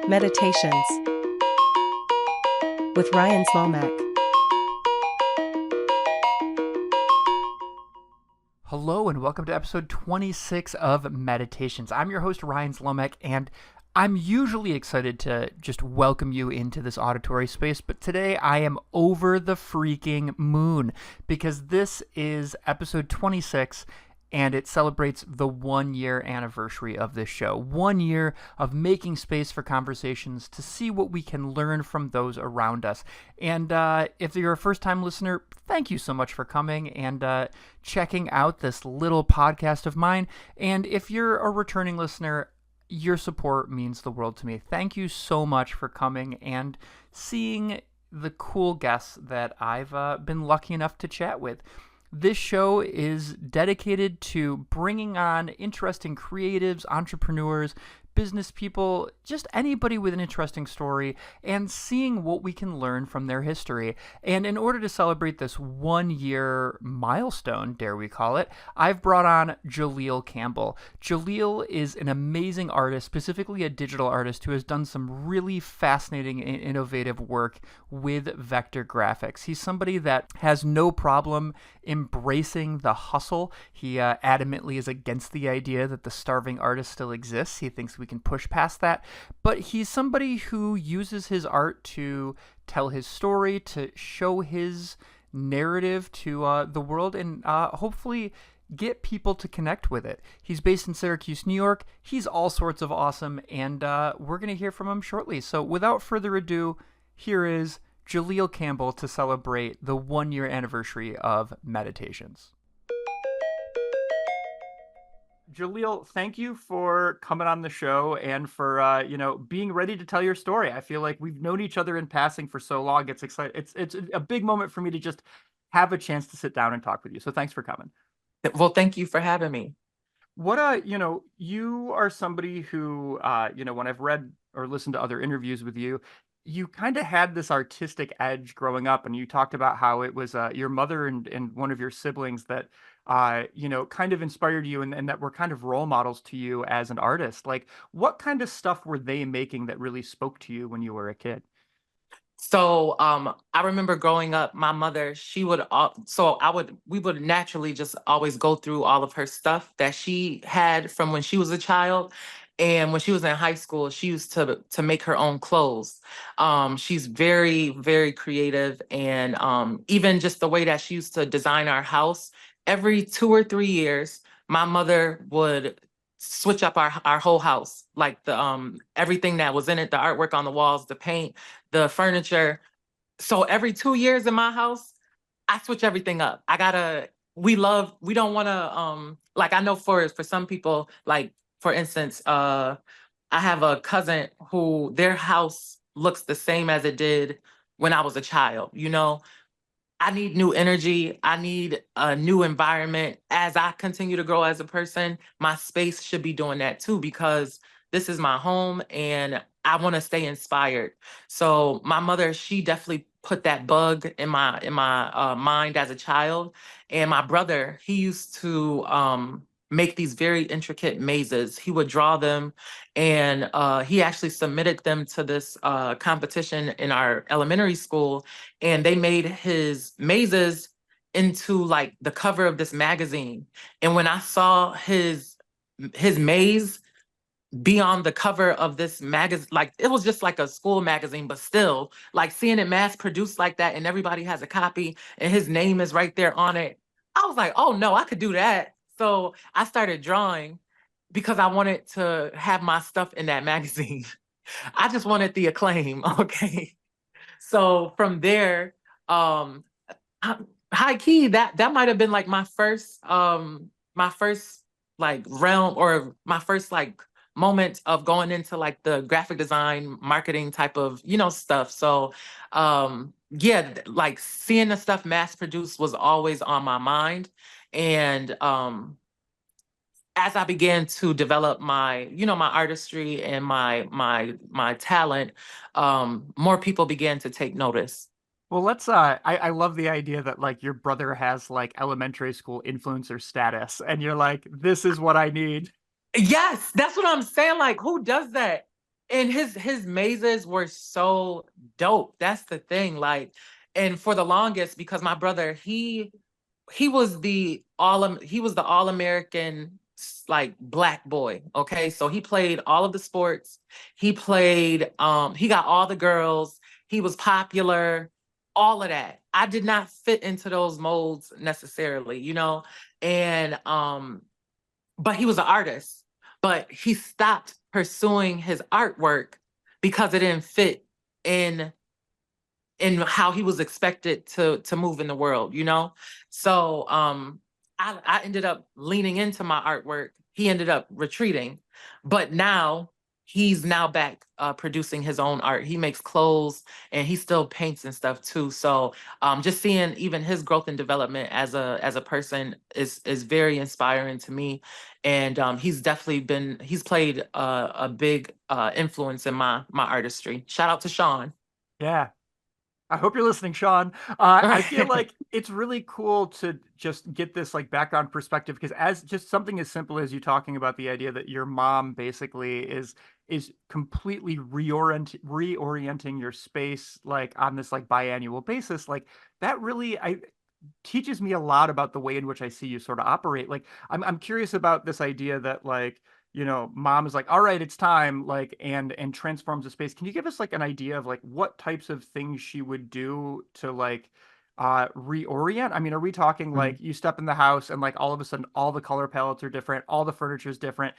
Meditations with Ryan Zlomek. Hello and welcome to episode 26 of Meditations. I'm your host, Ryan Zlomek, and I'm usually excited to just welcome you into this auditory space, but today I am over the freaking moon because this is episode 26 and it celebrates the 1 year anniversary of this show. 1 year of making space for conversations to see what we can learn from those around us. And if you're a first-time listener, thank you so much for coming and checking out this little podcast of mine. And if you're a returning listener, your support means the world to me. Thank you so much for coming and seeing the cool guests that I've been lucky enough to chat with. This show is dedicated to bringing on interesting creatives, entrepreneurs, business people, just anybody with an interesting story, and seeing what we can learn from their history. And in order to celebrate this 1 year milestone, dare we call it, I've brought on Jaleel Campbell. Jaleel is an amazing artist, specifically a digital artist who has done some really fascinating and innovative work with vector graphics. He's somebody that has no problem embracing the hustle. He adamantly is against the idea that the starving artist still exists. He thinks we can push past that. But he's somebody who uses his art to tell his story, to show his narrative to the world, and hopefully get people to connect with it. He's based in Syracuse, New York. He's all sorts of awesome, and we're going to hear from him shortly. So without further ado, here is Jaleel Campbell to celebrate the 1 year anniversary of Meditations. Jaleel, thank you for coming on the show and for being ready to tell your story. I feel like we've known each other in passing for so long. It's exciting. It's a big moment for me to just have a chance to sit down and talk with you. So thanks for coming. Well, thank you for having me. What you are somebody who when I've read or listened to other interviews with you, you kind of had this artistic edge growing up, and you talked about how it was your mother and one of your siblings that kind of inspired you and that were kind of role models to you as an artist. Like, what kind of stuff were they making that really spoke to you when you were a kid? So I remember growing up, my mother, she would, we would naturally just always go through all of her stuff that she had from when she was a child. And when she was in high school, she used to make her own clothes. She's very, very creative. And even just the way that she used to design our house, every 2 or 3 years, my mother would switch up our whole house, like the everything that was in it, the artwork on the walls, the paint, the furniture. So every 2 years in my house, I switch everything up. We don't want to like, I know for some people, like for instance, I have a cousin who their house looks the same as it did when I was a child. I need new energy. I need a new environment. As I continue to grow as a person, my space should be doing that too, because this is my home and I want to stay inspired. So my mother, she definitely put that bug in my mind as a child. And my brother, he used to make these very intricate mazes. He would draw them, and he actually submitted them to this competition in our elementary school, and they made his mazes into like the cover of this magazine. And when I saw his maze be on the cover of this magazine, like it was just like a school magazine, but still, like seeing it mass produced like that, and everybody has a copy and his name is right there on it, I was like, oh no, I could do that. So I started drawing because I wanted to have my stuff in that magazine. I just wanted the acclaim. Okay. So from there, high key, that might have been like my first like realm, or my first like moment of going into like the graphic design marketing type of stuff. So yeah, like seeing the stuff mass produced was always on my mind. And as I began to develop my artistry and my talent, more people began to take notice. Well, I love the idea that like your brother has like elementary school influencer status and you're like, this is what I need. Yes, that's what I'm saying. Like, who does that? and his mazes were so dope. That's the thing. Like, and for the longest, because my brother, he was he was the all-American like black boy. Okay. So he played all of the sports. He played, he got all the girls, he was popular, all of that. I did not fit into those molds necessarily, you know? And but he was an artist, but he stopped pursuing his artwork because it didn't fit in how he was expected to move in the world, you know? So I ended up leaning into my artwork. He ended up retreating, but now he's now back producing his own art. He makes clothes and he still paints and stuff too. So just seeing even his growth and development as a person is very inspiring to me. And he's played a big influence in my artistry. Shout out to Sean. Yeah. I hope you're listening, Sean. I feel like it's really cool to just get this like background perspective because as just something as simple as you talking about the idea that your mom basically is completely reorienting your space like on this like biannual basis, like that really I teaches me a lot about the way in which I see you sort of operate. Like I'm curious about this idea that like, you know, mom is like, all right, it's time, like, and transforms the space. Can you give us like an idea of like what types of things she would do to like reorient? I mean, are we talking like you step in the house and like all of a sudden all the color palettes are different, all the furniture is different,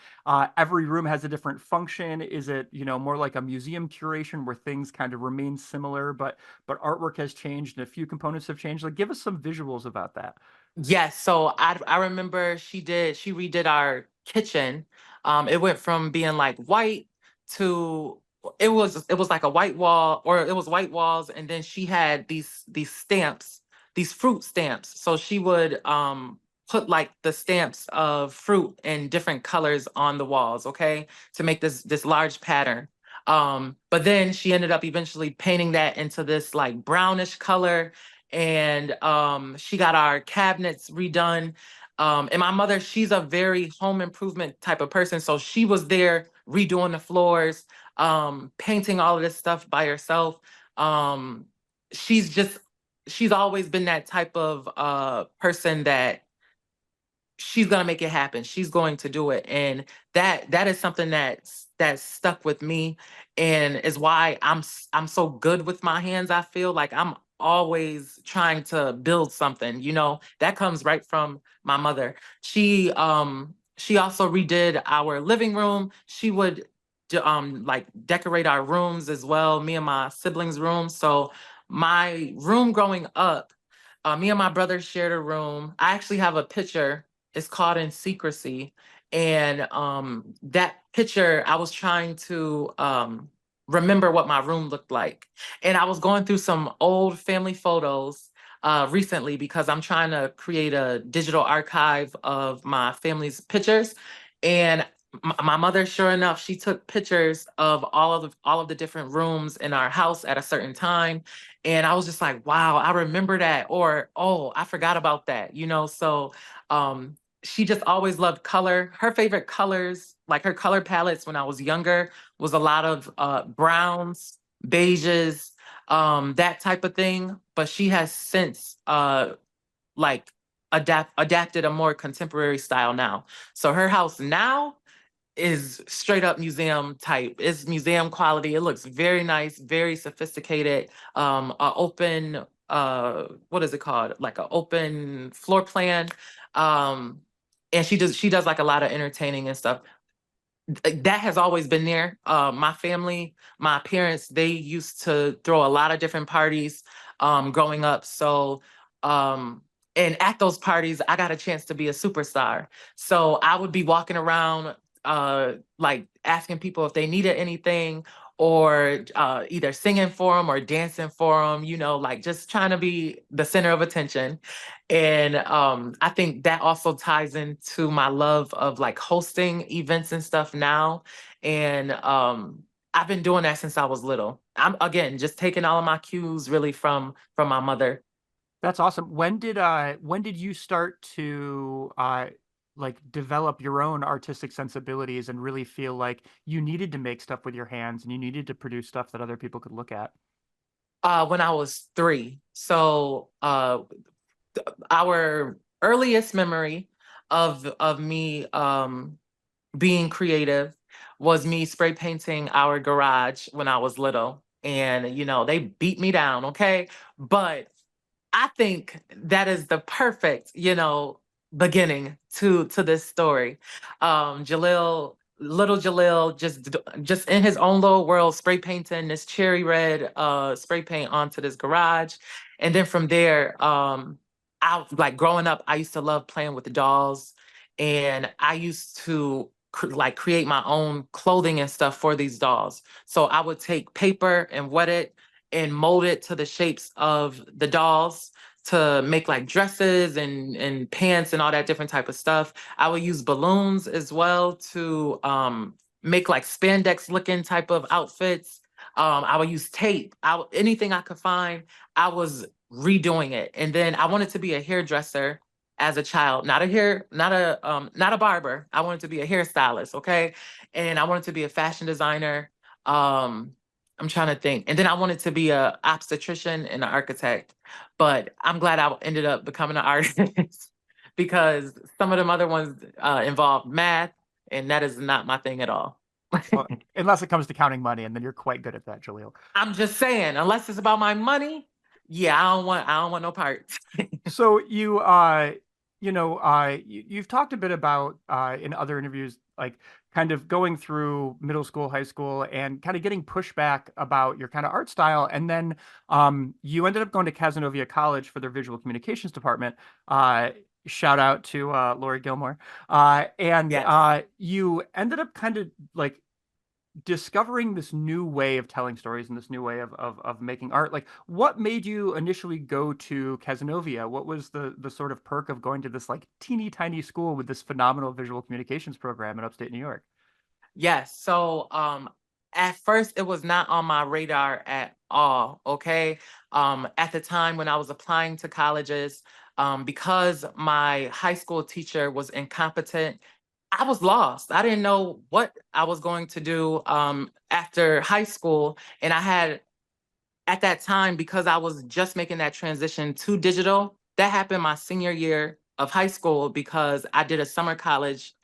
every room has a different function? Is it, you know, more like a museum curation where things kind of remain similar, but artwork has changed and a few components have changed? Like, give us some visuals about that. Yes, so I remember she redid our kitchen. It went from being like white to it was like a white wall, or it was white walls, and then she had these stamps, these fruit stamps. So she would put like the stamps of fruit in different colors on the walls, okay, to make this large pattern. But then she ended up eventually painting that into this like brownish color, and she got our cabinets redone. And my mother, she's a very home improvement type of person, so she was there redoing the floors, painting all of this stuff by herself. Um, she's just she's always been that type of person that she's gonna make it happen. She's going to do it, and that is something that's stuck with me, and is why I'm so good with my hands. I feel like I'm always trying to build something. You know, that comes right from my mother. She also redid our living room. She would like decorate our rooms as well. Me and my siblings' rooms. So my room growing up. Me and my brother shared a room. I actually have a picture. It's called In Secrecy. And that picture, I was trying to remember what my room looked like. And I was going through some old family photos recently because I'm trying to create a digital archive of my family's pictures. And my mother, sure enough, she took pictures of all of the different rooms in our house at a certain time. And I was just like, wow, I remember that. Or, oh, I forgot about that, you know? So she just always loved color. Her favorite colors, like her color palettes when I was younger, was a lot of browns, beiges, that type of thing. But she has since like adapted a more contemporary style now. So her house now is straight up museum type. It's museum quality. It looks very nice, very sophisticated. A open what is it called? Like an open floor plan. Um, and she does like a lot of entertaining and stuff. That has always been there. My family, my parents, they used to throw a lot of different parties growing up. So, um, and at those parties, I got a chance to be a superstar. So I would be walking around, like asking people if they needed anything, or either singing for them or dancing for them, you know, like just trying to be the center of attention. And I think that also ties into my love of like hosting events and stuff now. And I've been doing that since I was little. I'm again just taking all of my cues really from my mother. That's awesome. When did you start to like develop your own artistic sensibilities and really feel like you needed to make stuff with your hands and you needed to produce stuff that other people could look at? When I was 3. So our earliest memory of me being creative was me spray painting our garage when I was little. And they beat me down, okay? But I think that is the perfect, beginning to this story. Little Jaleel, just in his own little world, spray painting this cherry red spray paint onto this garage, and then from there, I like growing up, I used to love playing with the dolls, and I used to like create my own clothing and stuff for these dolls. So I would take paper and wet it and mold it to the shapes of the dolls to make like dresses and pants and all that different type of stuff. I would use balloons as well to make like spandex looking type of outfits. I would use tape. Anything I could find, I was redoing it. And then I wanted to be a hairdresser as a child, not a barber. I wanted to be a hairstylist, okay? And I wanted to be a fashion designer. I'm trying to think. And then I wanted to be a obstetrician and an architect. But I'm glad I ended up becoming an artist because some of them other ones involve math, and that is not my thing at all. Well, unless it comes to counting money, and then you're quite good at that, Jaleel. I'm just saying, unless it's about my money, yeah, I don't want no parts. So you've talked a bit about in other interviews, like kind of going through middle school, high school, and kind of getting pushback about your kind of art style, and then you ended up going to Cazenovia College for their visual communications department. Shout out to Lori Gilmore, and Yes. you ended up kind of like discovering this new way of telling stories and this new way of making art. Like, what made you initially go to Cazenovia? What was the sort of perk of going to this like teeny tiny school with this phenomenal visual communications program in upstate New York? Yes. So at first it was not on my radar at all. Okay. At the time when I was applying to colleges, because my high school teacher was incompetent, I was lost. I didn't know what I was going to do after high school. And I had at that time, because I was just making that transition to digital, that happened my senior year of high school because I did a summer college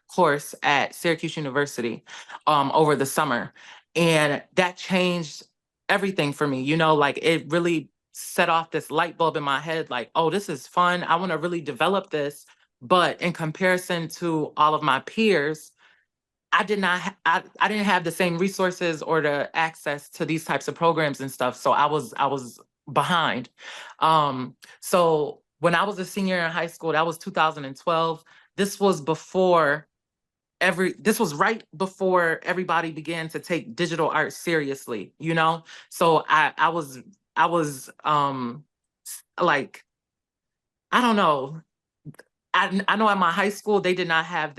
course at Syracuse University over the summer. And that changed everything for me. Like it really set off this light bulb in my head like, oh, this is fun. I want to really develop this. But in comparison to all of my peers, I didn't have the same resources or the access to these types of programs and stuff. So I was behind. So when I was a senior in high school, that was 2012. This was before this was right before everybody began to take digital art seriously. So I was like, I don't know. I know at my high school they did not have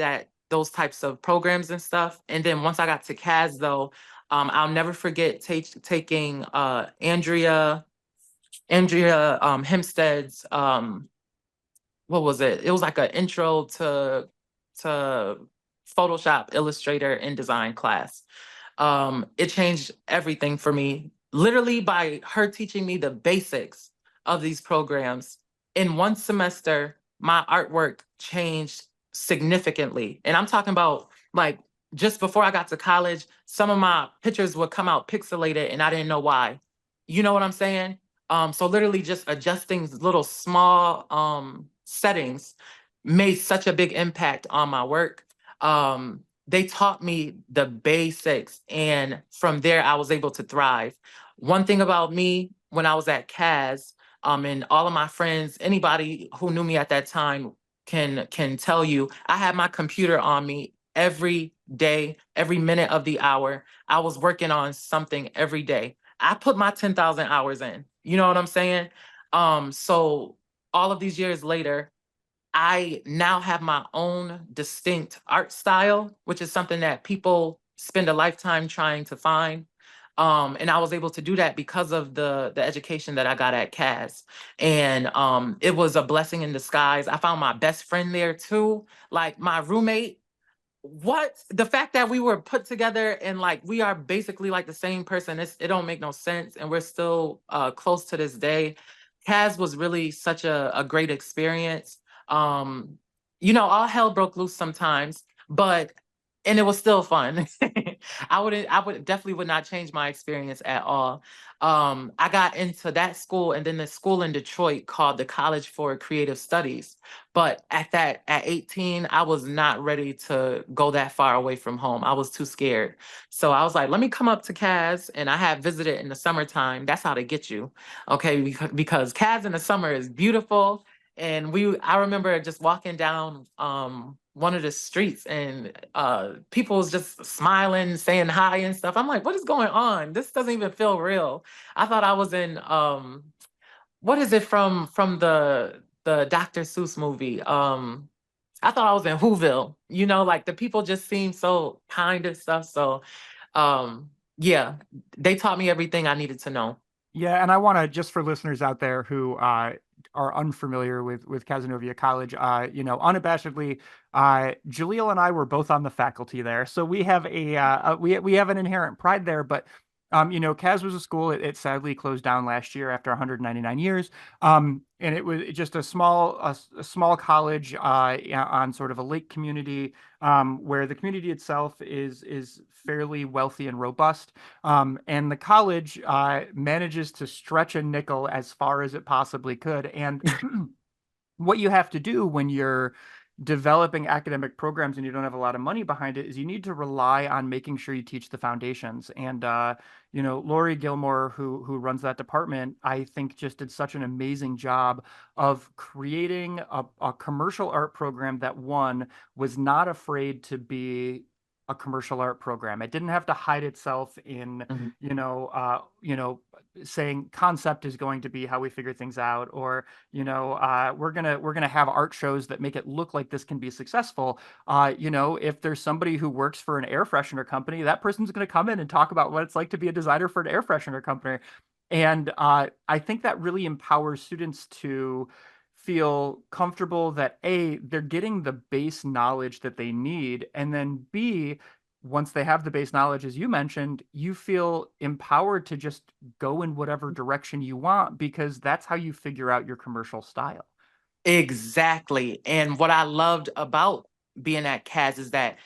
those types of programs and stuff. And then once I got to CAS though, I'll never forget taking Andrea Hempstead's what was it? It was like an intro to Photoshop, Illustrator, and design class. It changed everything for me. Literally by her teaching me the basics of these programs in one semester, my artwork changed significantly. And I'm talking about like just before I got to college, some of my pictures would come out pixelated and I didn't know why. You know what I'm saying? So literally just adjusting little small settings made such a big impact on my work. They taught me the basics, and from there, I was able to thrive. One thing about me when I was at CAS, and all of my friends, anybody who knew me at that time can tell you, I had my computer on me every day, every minute of the hour. I was working on something every day. I put my 10,000 hours in. You know what I'm saying? So all of these years later, I now have my own distinct art style, which is something that people spend a lifetime trying to find. And I was able to do that because of the education that I got at CAS. And it was a blessing in disguise. I found my best friend there too. Like my roommate, what the fact that we were put together and like we are basically like the same person, it don't make no sense, and we're still close to this day. CAS was really such a great experience. um all hell broke loose sometimes, but and it was still fun. I would definitely would not change my experience at all. I got into that school and then the school in Detroit called the College for Creative Studies. But at 18, I was not ready to go that far away from home. I was too scared. So I was like, let me come up to CAS. And I had visited in the summertime. That's how they get you. Okay. Because CAS in the summer is beautiful. And I remember just walking down one of the streets, and people was just smiling, saying hi and stuff. I'm like, what is going on? This doesn't even feel real. I thought I was in what is it from the Dr. Seuss movie? I thought I was in Whoville. Like the people just seem so kind and stuff. So yeah, they taught me everything I needed to know. Yeah, and I want to, just for listeners out there who are unfamiliar with Cazenovia College, unabashedly, Jaleel and I were both on the faculty there, so we have we have an inherent pride there. But Kaz was a school. It sadly closed down last year after 199 years. And it was just a small college on sort of a lake community, where the community itself is fairly wealthy and robust. And the college manages to stretch a nickel as far as it possibly could. And what you have to do when you're developing academic programs and you don't have a lot of money behind it is you need to rely on making sure you teach the foundations. And Lori Gilmore, who runs that department, I think just did such an amazing job of creating a commercial art program that, one, was not afraid to be a commercial art program. It didn't have to hide itself in, Mhm. saying concept is going to be how we figure things out, or we're gonna have art shows that make it look like this can be successful. If there's somebody who works for an air freshener company, that person's going to come in and talk about what it's like to be a designer for an air freshener company. And I think that really empowers students to feel comfortable that, A, they're getting the base knowledge that they need, and then B, once they have the base knowledge, as you mentioned, you feel empowered to just go in whatever direction you want, because that's how you figure out your commercial style. Exactly. And what I loved about being at CAS is that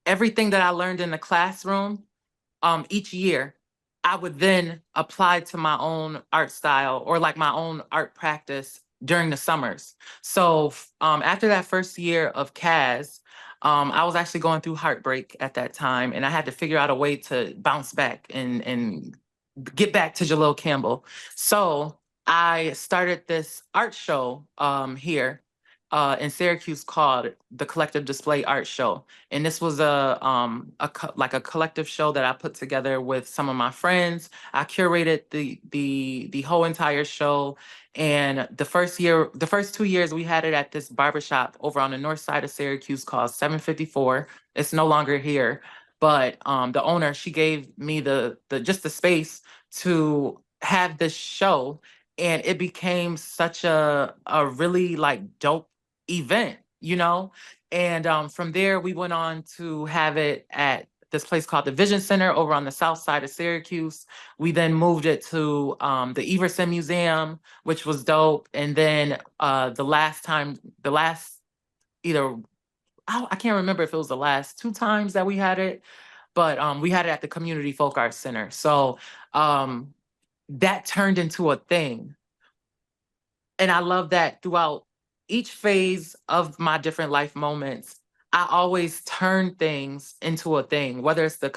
everything that I learned in the classroom, each year, I would then apply to my own art style or like my own art practice during the summers. So after that first year of CAS, I was actually going through heartbreak at that time, and I had to figure out a way to bounce back and get back to Jaleel Campbell. So I started this art show here in Syracuse called the Collective Display Art Show. And this was like a collective show that I put together with some of my friends. I curated the whole entire show. And the first 2 years we had it at this barbershop over on the north side of Syracuse called 754. It's no longer here. But the owner, she gave me the just the space to have this show, and it became such a really like dope event. And from there we went on to have it at this place called the Vision Center over on the south side of Syracuse. We then moved it to the Everson Museum, which was dope. And then the last either I can't remember if it was the last two times that we had it, but we had it at the Community Folk Arts Center. So um, that turned into a thing. And I love that throughout each phase of my different life moments, I always turn things into a thing, whether it's the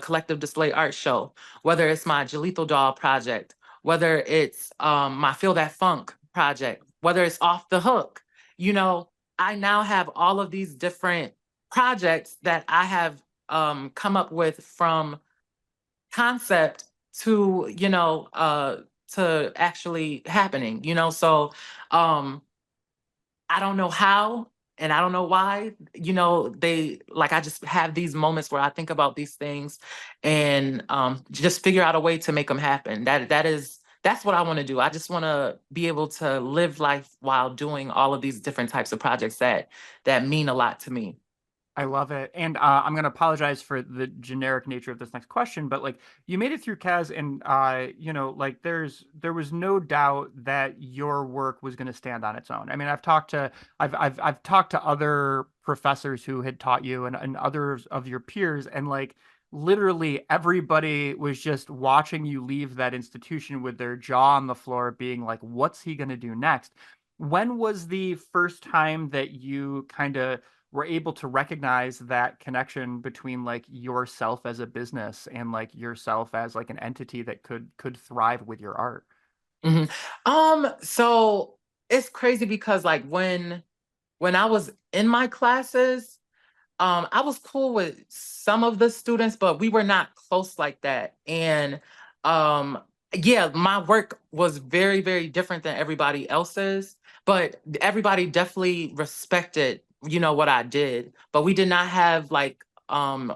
Collective Display Art Show, whether it's my Jalethal Doll project, whether it's my Feel That Funk project, whether it's Off the Hook. You know, I now have all of these different projects that I have come up with from concept to actually happening. So um I don't know how And I don't know why, they like, I just have these moments where I think about these things and just figure out a way to make them happen. That's what I want to do. I just want to be able to live life while doing all of these different types of projects that mean a lot to me. I love it. And I'm going to apologize for the generic nature of this next question, but like you made it through Kaz and like there was no doubt that your work was going to stand on its own. I mean, I've talked to other professors who had taught you and others of your peers, and like literally everybody was just watching you leave that institution with their jaw on the floor being like, what's he going to do next? When was the first time that you kind of were able to recognize that connection between like yourself as a business and like yourself as like an entity that could thrive with your art? Mhm. So it's crazy because like when I was in my classes, I was cool with some of the students, but we were not close like that. And um, yeah, my work was very, very different than everybody else's, but everybody definitely respected, what I did. But we didn't have like much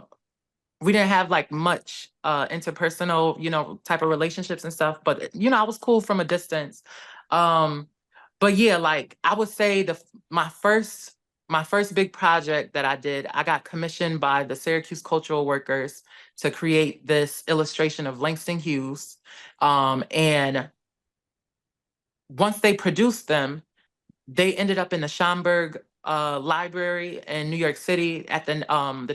interpersonal, type of relationships and stuff. But I was cool from a distance. Um, but yeah, like I would say my first my first big project that I did, I got commissioned by the Syracuse cultural workers to create this illustration of Langston Hughes. And once they produced them, they ended up in the Schomburg Library in New York City at the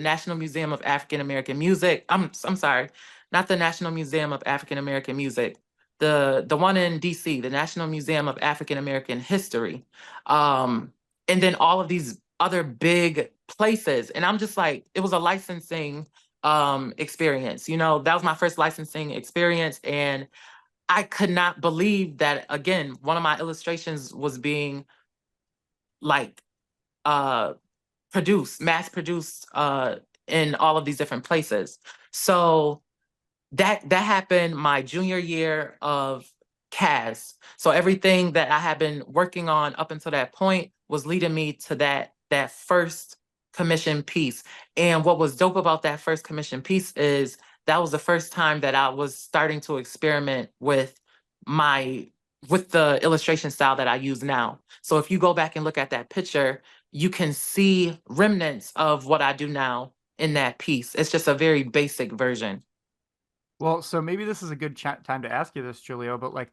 National Museum of African American Music. I'm sorry, not the National Museum of African American Music, the one in D.C., the National Museum of African American History, and then all of these other big places. And I'm just like, it was a licensing experience. That was my first licensing experience, and I could not believe that again, one of my illustrations was being like uh mass produced in all of these different places. So that happened my junior year of CAS. So everything that I had been working on up until that point was leading me to that first commission piece. And what was dope about that first commission piece is that was the first time that I was starting to experiment my with the illustration style that I use now. So if you go back and look at that picture, you can see remnants of what I do now in that piece. It's just a very basic version. Well, so maybe this is a good time to ask you this, Julio, but like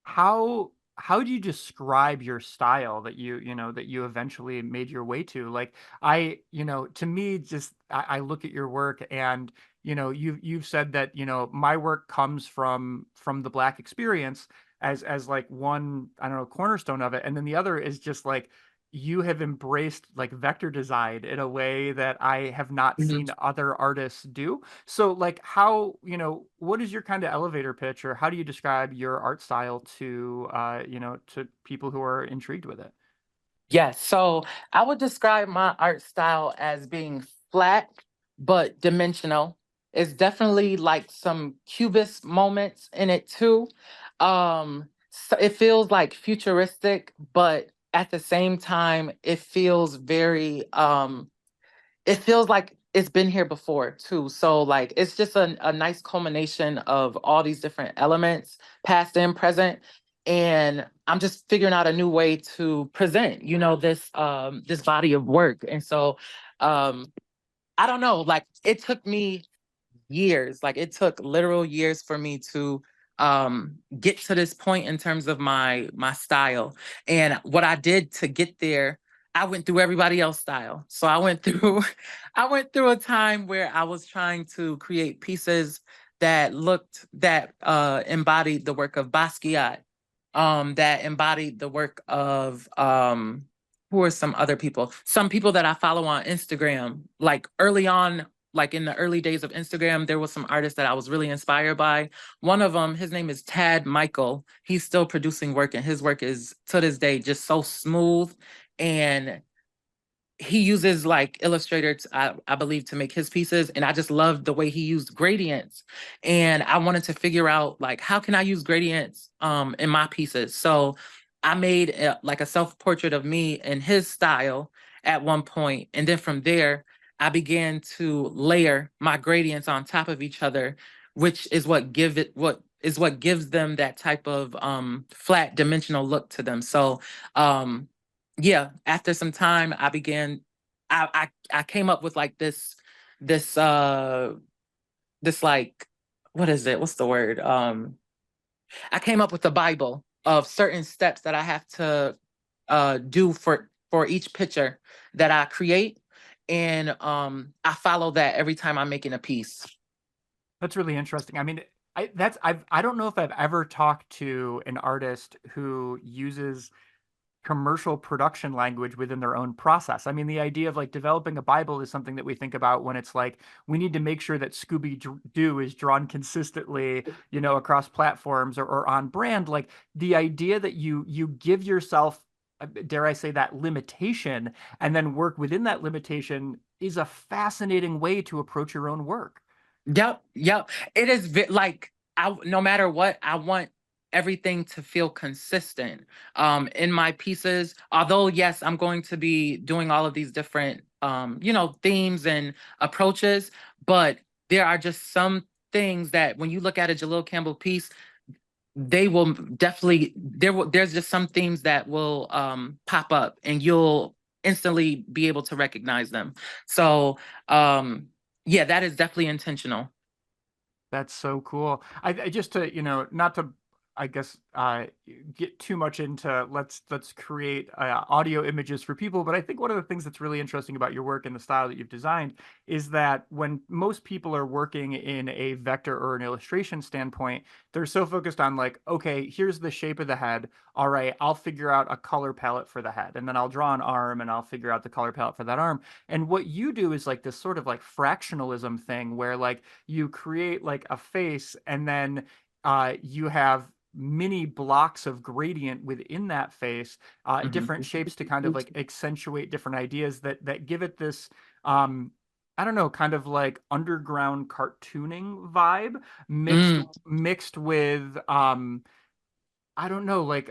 how do you describe your style that that you eventually made your way to? Like to me, just I look at your work and you've said that, my work comes from the Black experience as like one, I don't know, cornerstone of it. And then the other is just like you have embraced like vector design in a way that I have not Mhm. seen other artists do. So like how, what is your kind of elevator pitch, or how do you describe your art style to to people who are intrigued with it? Yes, so I would describe my art style as being flat but dimensional. It's definitely like some cubist moments in it too. So it feels like futuristic, but at the same time, it feels like it's been here before too. So like it's just a nice culmination of all these different elements, past and present. And I'm just figuring out a new way to present, this body of work. And so um I don't know, like it took me years. Like it took literal years for me to get to this point in terms of my style. And what I did to get there, I went through everybody else's style. So I went through I went through a time where I was trying to create pieces that embodied the work of Basquiat, that embodied the work of who are some other people? Some people that I follow on Instagram, like early on, like in the early days of Instagram, there was some artists that I was really inspired by. One of them, his name is Tad Michael. He's still producing work, and his work is to this day just so smooth. And he uses like Illustrator, I believe, to make his pieces. And I just loved the way he used gradients. And I wanted to figure out like, how can I use gradients in my pieces? So I made like a self-portrait of me in his style. at one point. And then from there, I began to layer my gradients on top of each other, which is what gives them that type of flat dimensional look to them. So yeah, after some time I began I came up with like this this like what is it? What's the word? I came up with a Bible of certain steps that I have to do for each picture that I create. And I follow that every time I'm making a piece. That's really interesting. I mean, I don't know if I've ever talked to an artist who uses commercial production language within their own process. I mean, the idea of like developing a Bible is something that we think about when it's like we need to make sure that Scooby-Doo is drawn consistently, across platforms or on brand. Like the idea that you give yourself, dare I say, that limitation and then work within that limitation is a fascinating way to approach your own work. Yep, yep. It is like no matter what, I want everything to feel consistent in my pieces. Although, yes, I'm going to be doing all of these different themes and approaches, but there are just some things that when you look at a Jaleel Campbell piece, they will definitely there's just some themes that will pop up and you'll instantly be able to recognize them. So yeah, that is definitely intentional. That's so cool. I just to, not to, I guess, get too much into let's create audio images for people, but I think one of the things that's really interesting about your work and the style that you've designed is that when most people are working in a vector or an illustration standpoint, they're so focused on like, okay, here's the shape of the head. All right, I'll figure out a color palette for the head, and then I'll draw an arm and I'll figure out the color palette for that arm. And what you do is like this sort of like fractionalism thing where like you create like a face and then you have mini blocks of gradient within that face, Mhm. different shapes to kind of like accentuate different ideas that give it this um I don't know, kind of like underground cartooning vibe mixed Mm, mixed with I don't know, like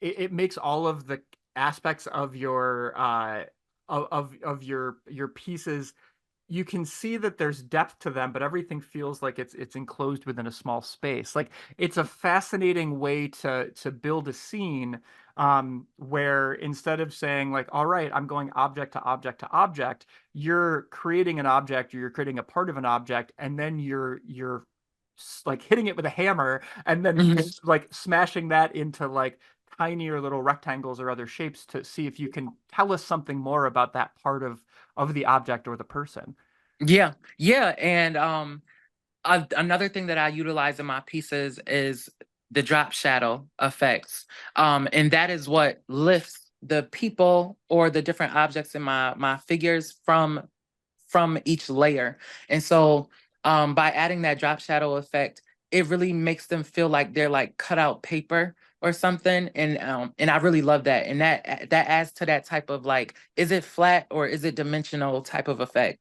it makes all of the aspects of your of your pieces, you can see that there's depth to them, but everything feels like it's enclosed within a small space. Like it's a fascinating way to build a scene where instead of saying like, all right, I'm going object to object to object, you're creating an object or you're creating a part of an object, and then you're like hitting it with a hammer and then mhm. like smashing that into like tinier little rectangles or other shapes to see if you can tell us something more about that part of the object or the person. Yeah, yeah, and another thing that I utilize in my pieces is the drop shadow effects. And that is what lifts the people or the different objects in my figures from each layer. And so by adding that drop shadow effect, it really makes them feel like they're like cut out paper or something. And I really love that. And that adds to that type of like, is it flat or is it dimensional type of effect?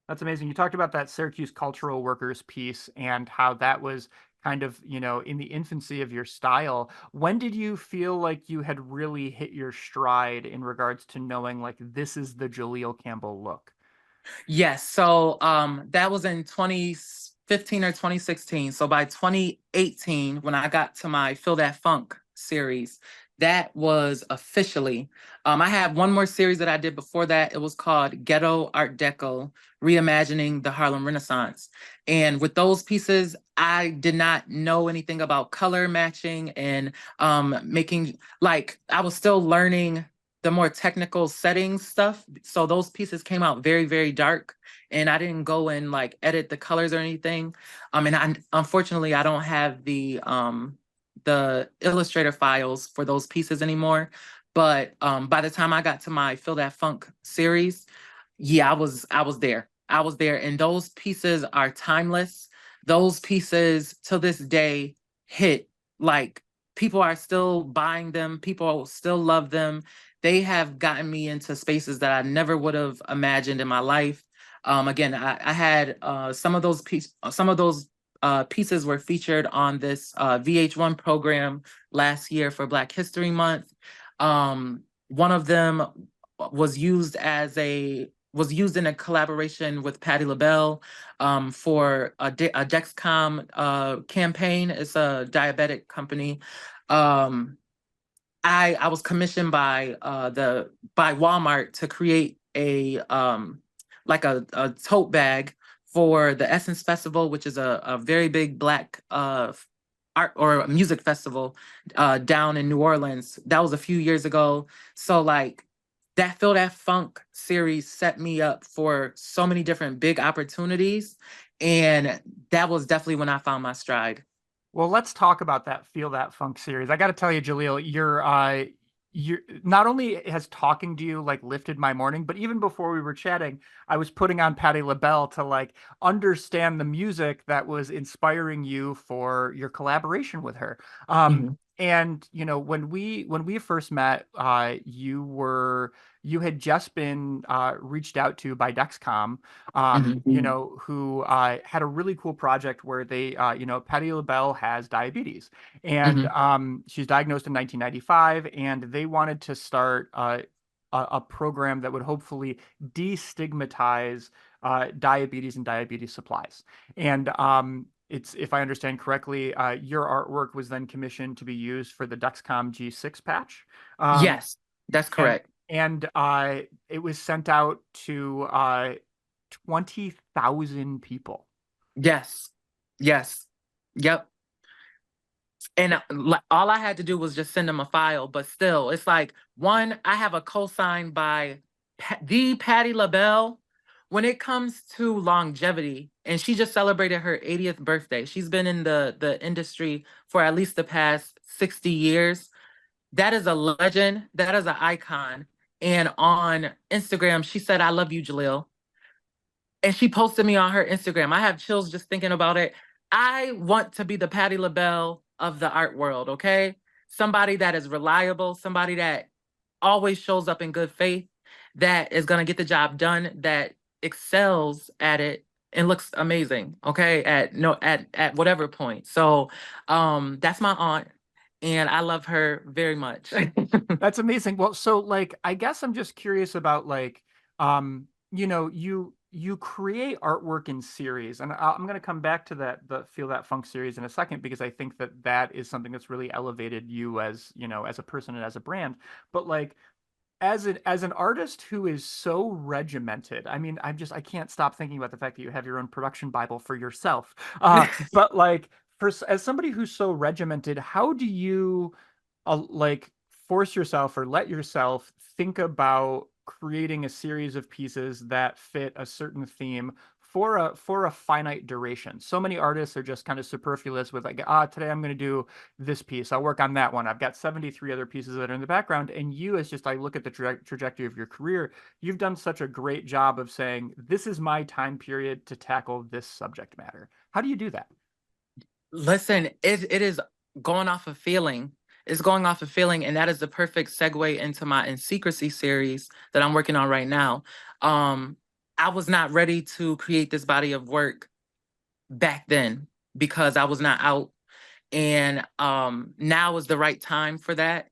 That's amazing. You talked about that Syracuse cultural workers piece and how that was kind of, in the infancy of your style. When did you feel like you had really hit your stride in regards to knowing like this is the Jaleel Campbell look? Yes. So that was in 2015 or 2016. So by 2018, when I got to my Feel That Funk series, that was officially, I had one more series that I did before that. It was called Ghetto Art Deco, Reimagining the Harlem Renaissance. And with those pieces, I did not know anything about color matching and making, like, I was still learning the more technical settings stuff. So those pieces came out very, very dark, and I didn't go and like edit the colors or anything. And unfortunately I don't have the Illustrator files for those pieces anymore. But by the time I got to my Feel That Funk series, yeah, I was there. I was there, and those pieces are timeless. Those pieces to this day hit like people are still buying them. People still love them. They have gotten me into spaces that I never would have imagined in my life. Again, I had some of those pieces were featured on this VH1 program last year for Black History Month. One of them was used in a collaboration with Patti LaBelle for a Dexcom campaign. It's a diabetic company. Um, I was commissioned by Walmart to create a tote bag for the Essence Festival, which is a very big Black art or a music festival down in New Orleans. That was a few years ago. So like that Feel That Funk series set me up for so many different big opportunities. And that was definitely when I found my stride. Well, let's talk about that Feel That Funk series. I got to tell you, Jaleel, you're not only has talking to you like lifted my morning, but even before we were chatting, I was putting on Patti LaBelle to like understand the music that was inspiring you for your collaboration with her. Mhm, And when we first met, you had just been reached out to by Dexcom, mhm, who had a really cool project where they, Patti LaBelle has diabetes, and mhm, she's diagnosed in 1995, and they wanted to start a program that would hopefully destigmatize diabetes and diabetes supplies. And it's, if I understand correctly, your artwork was then commissioned to be used for the Dexcom G6 patch. Um, Yes, that's and correct. it was sent out to 20,000 people. Yes. Yes. Yep. And all I had to do was just send them a file, but still, it's like one, I have a cosign by the Patti LaBelle when it comes to longevity, and she just celebrated her 80th birthday. She's been in the industry for at least the past 60 years. That is a legend. That is an icon. And on Instagram, she said, "I love you, Jaleel." And she posted me on her Instagram. I have chills just thinking about it. I want to be the Patti LaBelle of the art world, okay? Somebody that is reliable, somebody that always shows up in good faith, that is going to get the job done, that excels at it and looks amazing, okay? At whatever point. So, that's my aunt and I love her very much. That's amazing. Well, so like I guess I'm just curious about like you create artwork in series, and I'm going to come back to the Feel That Funk series in a second because I think that that is something that's really elevated you as, as a person and as a brand. But like as an artist who is so regimented, I mean, I can't stop thinking about the fact that you have your own production Bible for yourself. But like as somebody who's so regimented, how do you like force yourself or let yourself think about creating a series of pieces that fit a certain theme for a finite duration? So many artists are just kind of superfluous with like, today I'm going to do this piece. I'll work on that one. I've got 73 other pieces that are in the background. And you, as just I look at the trajectory of your career, you've done such a great job of saying, this is my time period to tackle this subject matter. How do you do that? Listen, it is going off of feeling. It's going off of feeling, and that is the perfect segue into my In Secrecy series that I'm working on right now. Um, I was not ready to create this body of work back then because I was not out, and now is the right time for that.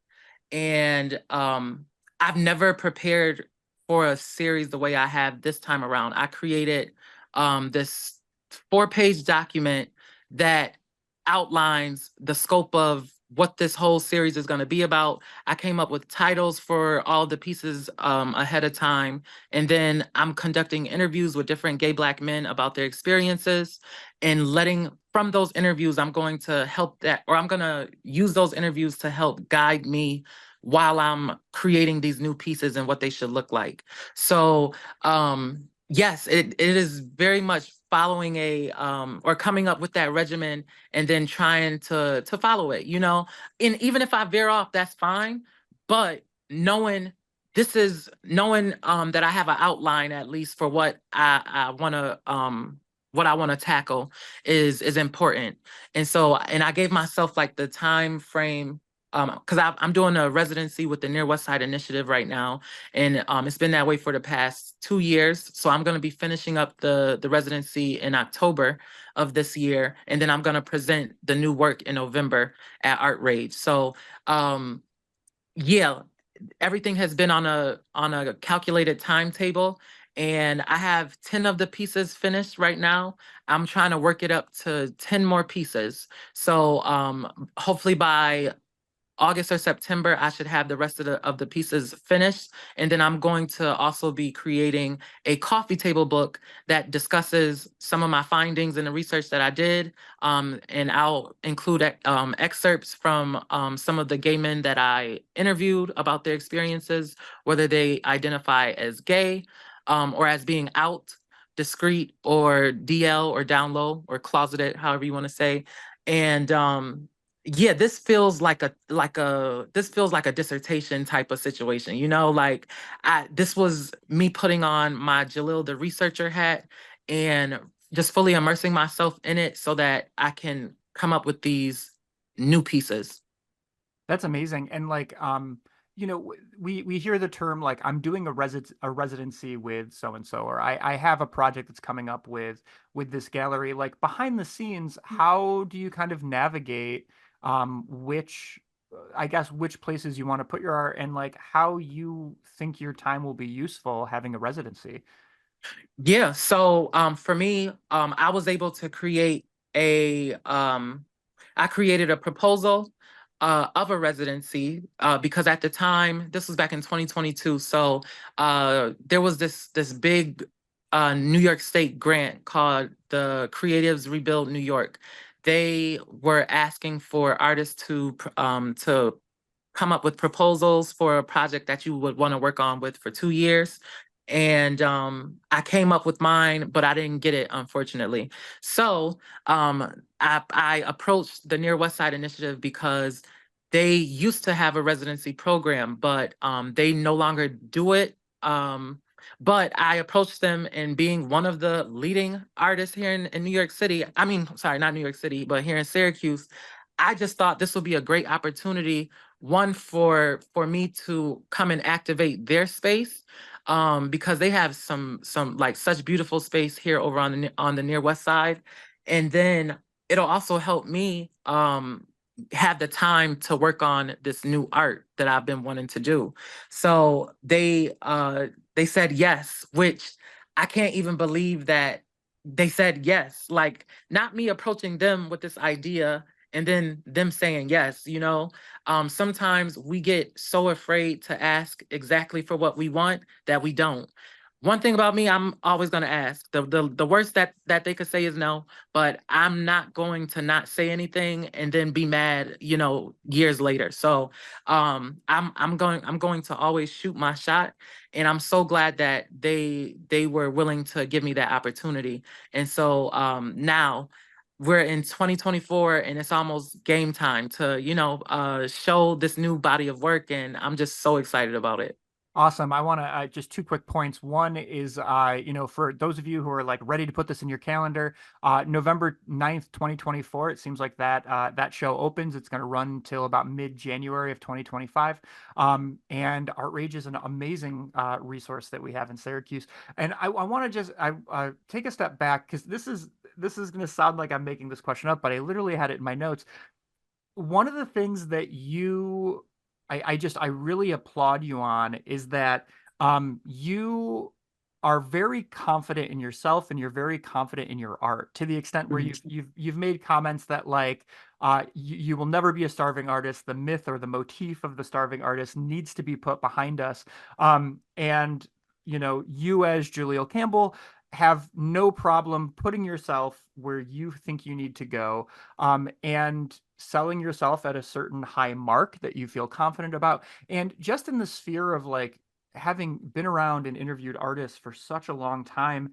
And I've never prepared for a series the way I have this time around. I created this 4-page document that outlines the scope of what this whole series is going to be about. I came up with titles for all the pieces ahead of time. And then I'm conducting interviews with different gay Black men about their experiences and letting from those interviews, I'm going to help that, or I'm going to use those interviews to help guide me while I'm creating these new pieces and what they should look like. So, yes, it is very much following or coming up with that regimen and then trying to follow it, And even if I veer off, that's fine. But knowing that I have an outline at least for what I want to tackle is important. And so, and I gave myself like the time frame because I'm doing a residency with the Near West Side Initiative right now, and it's been that way for the past 2 years. So I'm going to be finishing up the residency in October of this year, and then I'm going to present the new work in November at ArtRage. So yeah, everything has been on a calculated timetable, and I have 10 of the pieces finished right now. I'm trying to work it up to 10 more pieces. So hopefully by August or September, I should have the rest of the pieces finished. And then I'm going to also be creating a coffee table book that discusses some of my findings and the research that I did. And I'll include excerpts from some of the gay men that I interviewed about their experiences, whether they identify as gay or as being out, discreet, or DL or down low or closeted, however you want to say. And yeah, this feels like a dissertation type of situation, like I this was me putting on my Jaleel the researcher hat and just fully immersing myself in it so that I can come up with these new pieces. That's amazing. And like, we hear the term like I'm doing a residency with so and so, or I have a project that's coming up with this gallery. Like behind the scenes, how do you kind of navigate which I guess which places you want to put your art and like how you think your time will be useful having a residency? Yeah, so for me, I was able to create a I created a proposal of a residency because at the time, this was back in 2022, so there was this big New York State grant called the Creatives Rebuild New York. They were asking for artists to come up with proposals for a project that you would want to work on with for 2 years. And I came up with mine, but I didn't get it, unfortunately. So I approached the Near West Side Initiative because they used to have a residency program, but they no longer do it. But I approached them, and being one of the leading artists here in New York City, I mean, sorry, not New York City, but here in Syracuse, I just thought this would be a great opportunity, one for me to come and activate their space, because they have some like such beautiful space here over on the Near West Side, and then it'll also help me have the time to work on this new art that I've been wanting to do. So they said yes, which I can't even believe that they said yes. Like, not me approaching them with this idea and then them saying yes. Sometimes we get so afraid to ask exactly for what we want that we don't. One thing about me, I'm always going to ask. The worst that they could say is no, but I'm not going to not say anything and then be mad, years later. So I'm going to always shoot my shot, and I'm so glad that they were willing to give me that opportunity. And so now we're in 2024, and it's almost game time to show this new body of work, and I'm just so excited about it. Awesome. I want to just two quick points. One is, for those of you who are like ready to put this in your calendar, November 9th, 2024, it seems like that show opens. It's going to run till about mid-January of 2025. And ArtRage is an amazing resource that we have in Syracuse. And I want to just take a step back because this is going to sound like I'm making this question up, but I literally had it in my notes. One of the things that I really applaud you on is that you are very confident in yourself and you're very confident in your art to the extent where Mhm. you've made comments that like you will never be a starving artist. The myth or the motif of the starving artist needs to be put behind us. And you as Jaleel Campbell have no problem putting yourself where you think you need to go, and selling yourself at a certain high mark that you feel confident about. And just in the sphere of like having been around and interviewed artists for such a long time,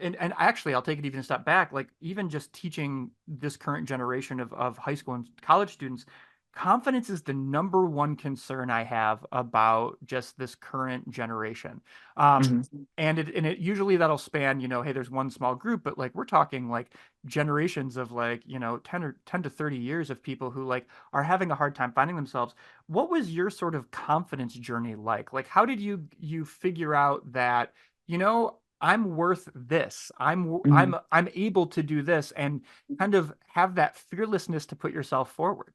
and actually, I'll take it even a step back, like even just teaching this current generation of high school and college students, confidence is the number one concern I have about just this current generation. Um, Mhm. and it usually that'll span, hey, there's one small group, but like we're talking like generations of like, 10 to 30 years of people who like are having a hard time finding themselves. What was your sort of confidence journey like? Like how did you figure out that, I'm worth this. Mhm. I'm able to do this and kind of have that fearlessness to put yourself forward?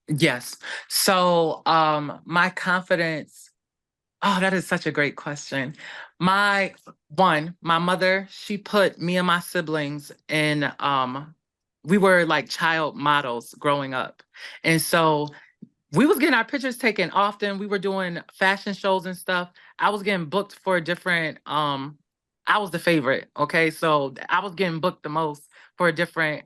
Yes. So, my confidence, oh, that is such a great question. My mother, she put me and my siblings in, we were like child models growing up. And so we was getting our pictures taken often. We were doing fashion shows and stuff. I was getting booked for different I was the favorite, okay? So I was getting booked the most for different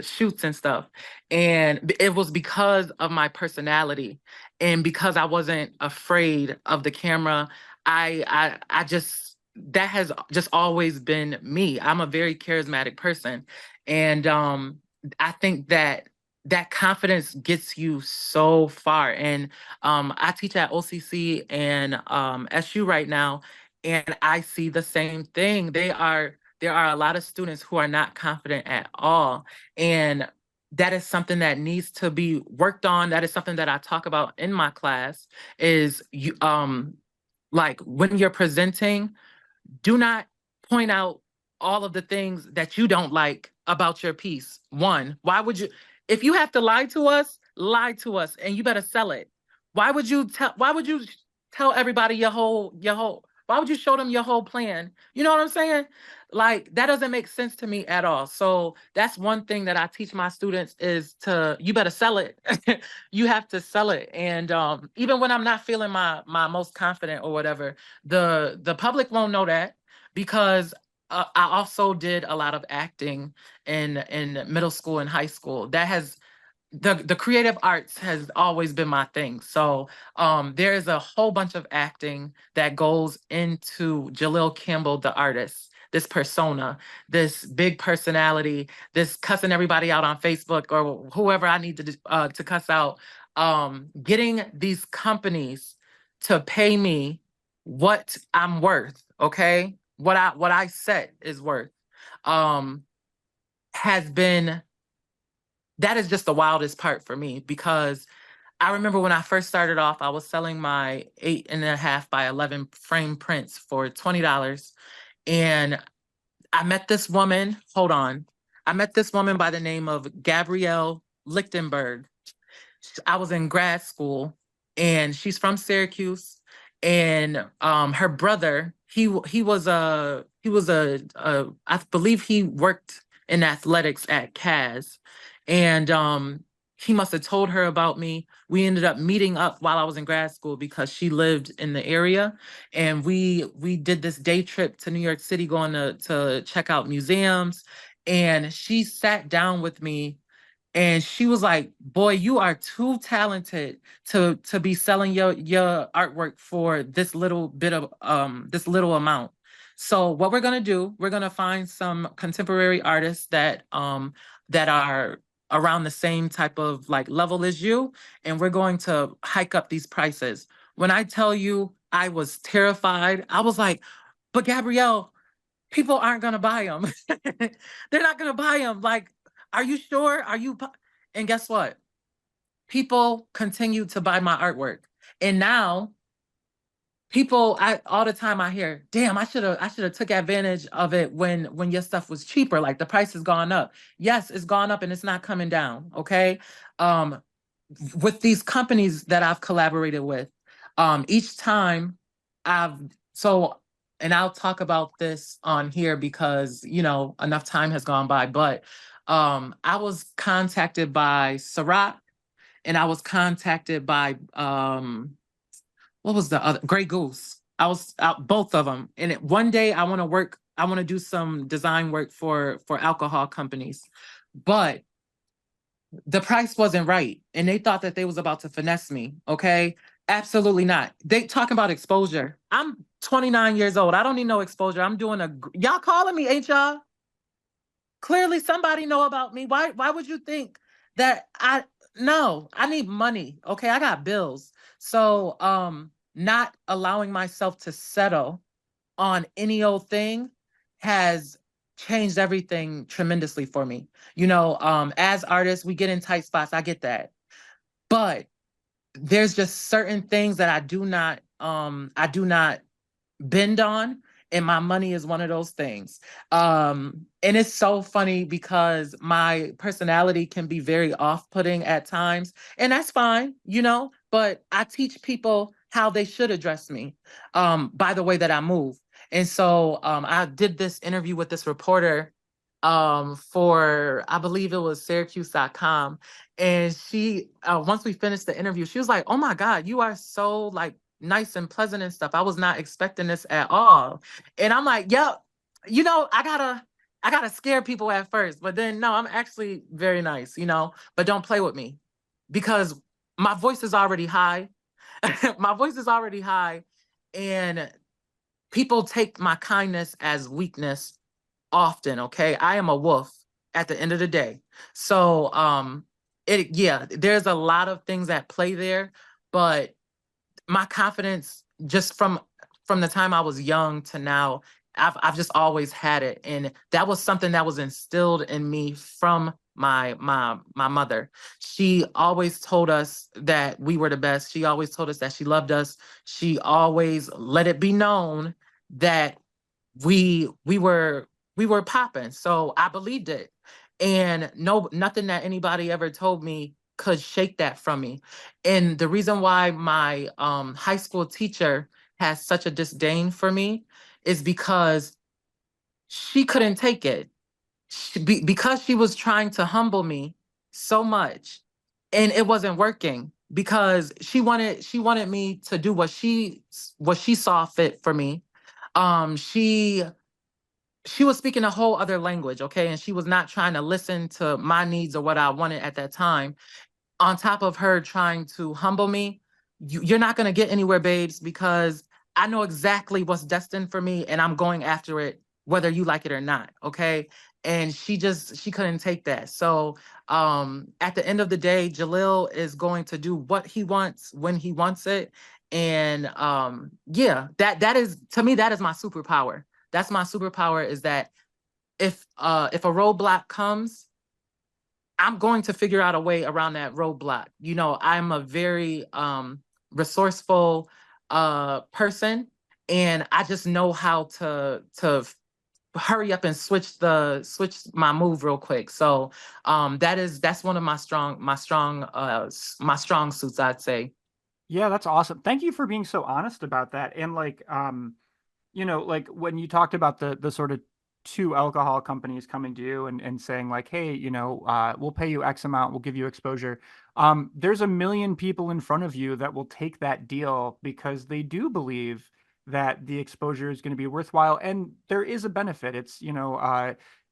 shoots and stuff. And it was because of my personality and because I wasn't afraid of the camera. I just that has just always been me. I'm a very charismatic person. And I think that confidence gets you so far. And I teach at OCC and SU right now, and I see the same thing. There are a lot of students who are not confident at all, and that is something that needs to be worked on. That is something that I talk about in my class. Is you like when you're presenting, do not point out all of the things that you don't like about your piece. One, why would you, if you have to lie to us and you better sell it. Why would you tell everybody why would you show them your whole plan? You know what I'm saying? Like that doesn't make sense to me at all. So that's one thing that I teach my students is you better sell it. You have to sell it. And even when I'm not feeling my most confident or whatever, the public won't know that because I also did a lot of acting in middle school and high school. That has the creative arts has always been my thing. So there is a whole bunch of acting that goes into Jaleel Campbell, the artist, this persona, this big personality, this cussing everybody out on Facebook or whoever I need to cuss out. Getting these companies to pay me what I'm worth, okay? What I set is worth, um, has been that is just the wildest part for me because I remember when I first started off, I was selling my 8.5 by 11 frame prints for $20. And I met this woman, hold on. I met this woman by the name of Gabrielle Lichtenberg. I was in grad school and she's from Syracuse. And her brother, he was a I believe he worked in athletics at CAS. And he must have told her about me. We ended up meeting up while I was in grad school because she lived in the area. And we did this day trip to New York City going to check out museums. And she sat down with me and she was like, "Boy, you are too talented to be selling your artwork for this little bit of this little amount. So what we're gonna do, we're gonna find some contemporary artists that are around the same type of like level as you, and we're going to hike up these prices." When I tell you, I was terrified. I was like, "But Gabrielle, people aren't gonna buy them. They're not gonna buy them. Like, are you sure? And guess what? People continue to buy my artwork. And now all the time I hear, damn, I should have took advantage of it when your stuff was cheaper. Like the price has gone up. Yes, it's gone up and it's not coming down. Okay. Um, with these companies that I've collaborated with, each time I've so and I'll talk about this on here because enough time has gone by, but I was contacted by Syrah and I was contacted by what was the other Grey Goose. I was out both of them. And one day I want to do some design work for alcohol companies. But the price wasn't right and they thought that they was about to finesse me, okay? Absolutely not. They talking about exposure. I'm 29 years old. I don't need no exposure. I'm doing y'all calling me, ain't y'all? Clearly somebody know about me. Why would you think that no, I need money, okay? I got bills. So, not allowing myself to settle on any old thing has changed everything tremendously for me. As artists, we get in tight spots. I get that. But there's just certain things that I do not bend on. and my money is one of those things. And it's so funny because my personality can be very off-putting at times, and that's fine, but I teach people how they should address me by the way that I move. And so I did this interview with this reporter for, I believe it was Syracuse.com. And she, once we finished the interview, she was like, "Oh my God, you are so like nice and pleasant and stuff. I was not expecting this at all." And I'm like, "Yep, I gotta scare people at first, but then no, I'm actually very nice, but don't play with me because my voice is already high." My voice is already high, and people take my kindness as weakness often. Okay, I am a wolf at the end of the day. So yeah, there's a lot of things at play there, but my confidence just from the time I was young to now, I've just always had it, and that was something that was instilled in me from my mother. She always told us that we were the best. She always told us that she loved us. She always let it be known that we were popping. So I believed it. And no, nothing that anybody ever told me could shake that from me. And the reason why my high school teacher has such a disdain for me is because she couldn't take it. Because she was trying to humble me so much, and it wasn't working because she wanted me to do what she saw fit for me. She was speaking a whole other language, okay? And she was not trying to listen to my needs or what I wanted at that time. On top of her trying to humble me, you're not going to get anywhere, babes, because I know exactly what's destined for me and I'm going after it, whether you like it or not, okay? And she couldn't take that. So at the end of the day, Jaleel is going to do what he wants when he wants it. And yeah, that is, to me, that is my superpower. That's my superpower, is that if a roadblock comes, I'm going to figure out a way around that roadblock. I'm a very resourceful person, and I just know how to hurry up and switch my move real quick. So that's one of my strong suits, I'd say. Yeah, that's awesome. Thank you for being so honest about that. And like, like when you talked about the sort of two alcohol companies coming to you and saying like, hey, we'll pay you X amount, we'll give you exposure. There's a million people in front of you that will take that deal because they do believe that the exposure is going to be worthwhile, and there is a benefit. It's,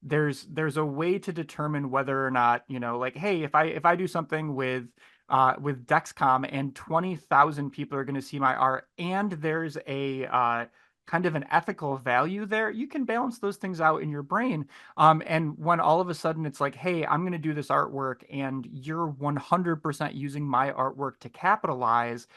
there's a way to determine whether or not, like, hey, if I do something with Dexcom and 20,000 people are going to see my art, and there's a kind of an ethical value there, you can balance those things out in your brain. And when all of a sudden it's like, hey, I'm going to do this artwork and you're 100% using my artwork to capitalize,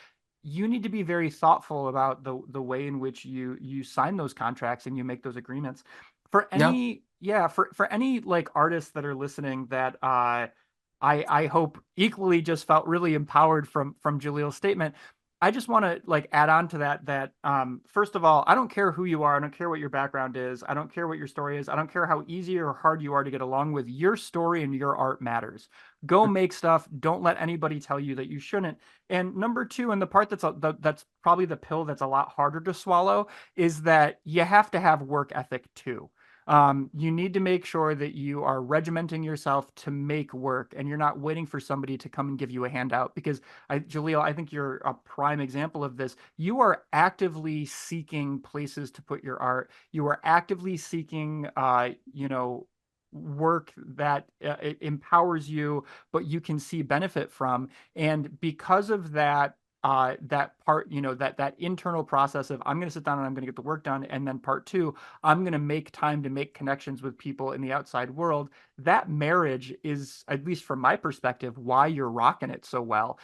you need to be very thoughtful about the way in which you sign those contracts and you make those agreements. For Yep. any, yeah, for any like artists that are listening that I hope equally just felt really empowered from Jaleel's statement. I just want to like add on to that first of all, I don't care who you are, I don't care what your background is, I don't care what your story is, I don't care how easy or hard you are to get along with. Your story and your art matters. Go make stuff. Don't let anybody tell you that you shouldn't. And number two, and the part that's probably the pill that's a lot harder to swallow, is that you have to have work ethic too. You need to make sure that you are regimenting yourself to make work and you're not waiting for somebody to come and give you a handout. Because Jaleel, I think you're a prime example of this. You are actively seeking places to put your art. You are actively seeking, work that it empowers you, but you can see benefit from. And because of that, that part, that internal process of I'm going to sit down and I'm going to get the work done. And then part two, I'm going to make time to make connections with people in the outside world. That marriage is, at least from my perspective, why you're rocking it so well.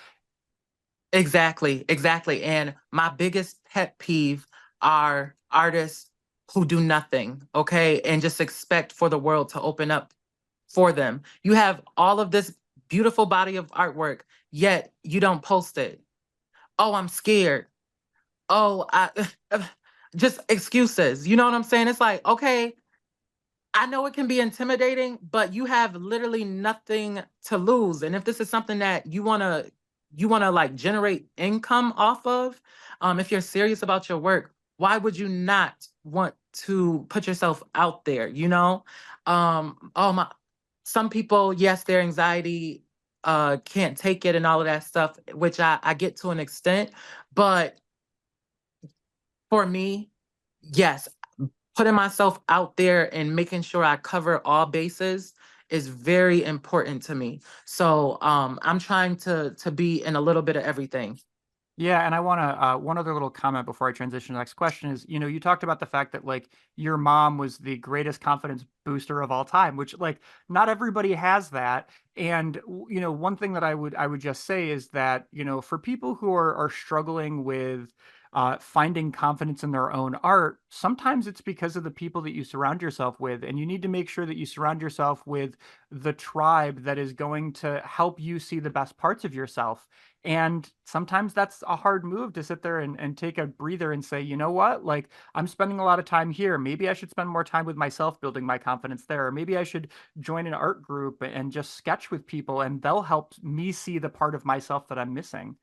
Exactly, exactly. And my biggest pet peeve are artists who do nothing, okay, and just expect for the world to open up for them. You have all of this beautiful body of artwork, yet you don't post it. Oh, I'm scared. Oh, just excuses. You know what I'm saying? It's like, okay, I know it can be intimidating, but you have literally nothing to lose. And if this is something that you wanna like generate income off of, if you're serious about your work, why would you not want to put yourself out there? Oh my, some people, yes, their anxiety can't take it and all of that stuff, which I get to an extent, but for me, yes, putting myself out there and making sure I cover all bases is very important to me. So I'm trying to be in a little bit of everything. Yeah, and I want to one other little comment before I transition to the next question is, you talked about the fact that like your mom was the greatest confidence booster of all time, which like not everybody has that. And one thing that I would just say is that, for people who are struggling with finding confidence in their own art, sometimes it's because of the people that you surround yourself with, and you need to make sure that you surround yourself with the tribe that is going to help you see the best parts of yourself. And sometimes that's a hard move to sit there and take a breather and say, you know what? Like, I'm spending a lot of time here. Maybe I should spend more time with myself building my confidence there. Or maybe I should join an art group and just sketch with people, and they'll help me see the part of myself that I'm missing.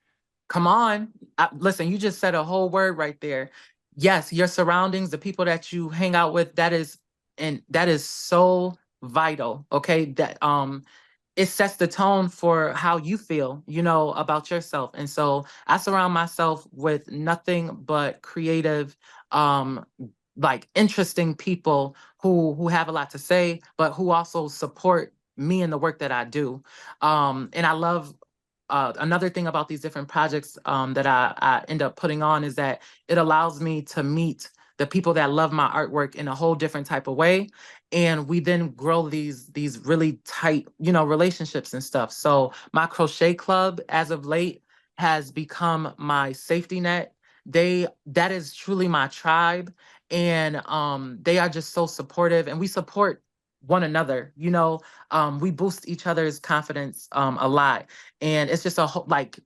Come on. Listen, you just said a whole word right there. Yes, your surroundings, the people that you hang out with, that is so vital. Okay. That it sets the tone for how you feel, about yourself. And so I surround myself with nothing but creative, um, like interesting people who have a lot to say, but who also support me in the work that I do. And I love another thing about these different projects that I end up putting on is that it allows me to meet the people that love my artwork in a whole different type of way, and we then grow these really tight, relationships and stuff. So my crochet club, as of late, has become my safety net. That is truly my tribe, and they are just so supportive, and we support one another. We boost each other's confidence a lot, and it's just a whole like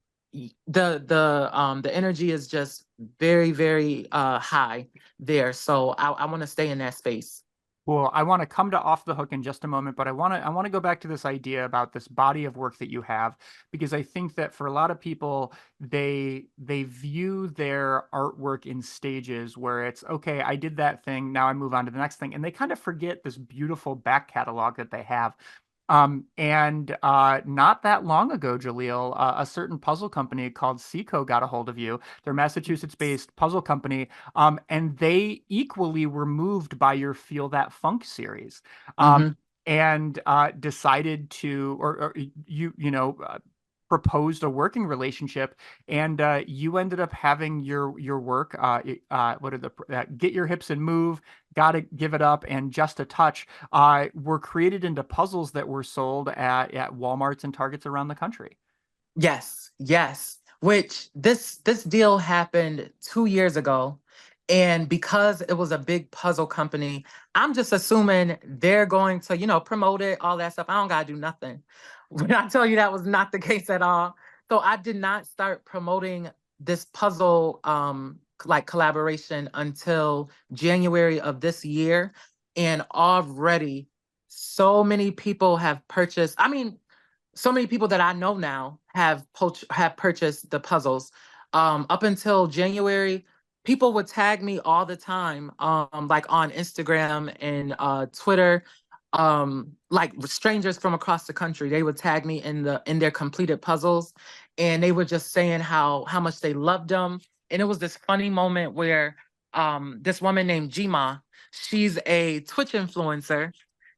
the energy is just very, very high there. So I want to stay in that space. Well, I want to come to off the hook in just a moment, but I want to go back to this idea about this body of work that you have, because I think that for a lot of people, they view their artwork in stages where it's okay, I did that thing, now I move on to the next thing, and they kind of forget this beautiful back catalog that they have. And not that long ago, Jaleel, a certain puzzle company called Seco got a hold of you. They're a Massachusetts-based puzzle company, and they equally were moved by your Feel That Funk series, um, Hmm. and decided to, or proposed a working relationship, and you ended up having your work. What are the Get Your Hips and Move, Gotta Give It Up, and Just a Touch were created into puzzles that were sold at Walmarts and Targets around the country. Yes, yes. Which this deal happened 2 years ago. And because it was a big puzzle company, I'm just assuming they're going to, promote it, all that stuff. I don't gotta do nothing. When I tell you that was not the case at all. So I did not start promoting this puzzle like collaboration until January of this year. And already so many people have purchased. I mean, so many people that I know now have purchased the puzzles. Up until January, people would tag me all the time, like on Instagram and Twitter. Like strangers from across the country, they would tag me in their completed puzzles, and they were just saying how much they loved them. And it was this funny moment where this woman named Jima, she's a Twitch influencer.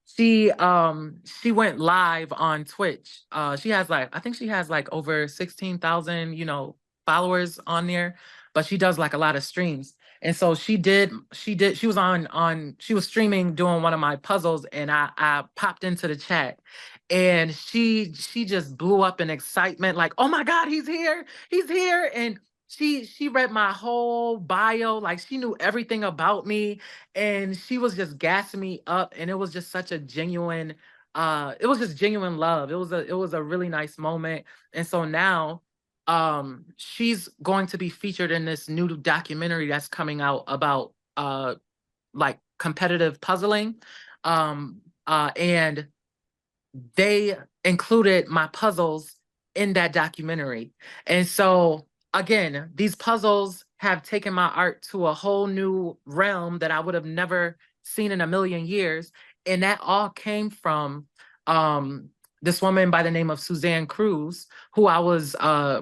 She went live on Twitch. She has like, I think she has like over 16,000, followers on there, but she does like a lot of streams. And so she was she was streaming doing one of my puzzles, and I popped into the chat, and she just blew up in excitement like, "Oh my God, he's here. He's here." And she read my whole bio, like she knew everything about me, and she was just gassing me up, and it was just such a genuine it was just genuine love. It was a really nice moment. And so now she's going to be featured in this new documentary that's coming out about like competitive puzzling. And they included my puzzles in that documentary. And so again, these puzzles have taken my art to a whole new realm that I would have never seen in a million years. And that all came from this woman by the name of Suzanne Cruz, who I was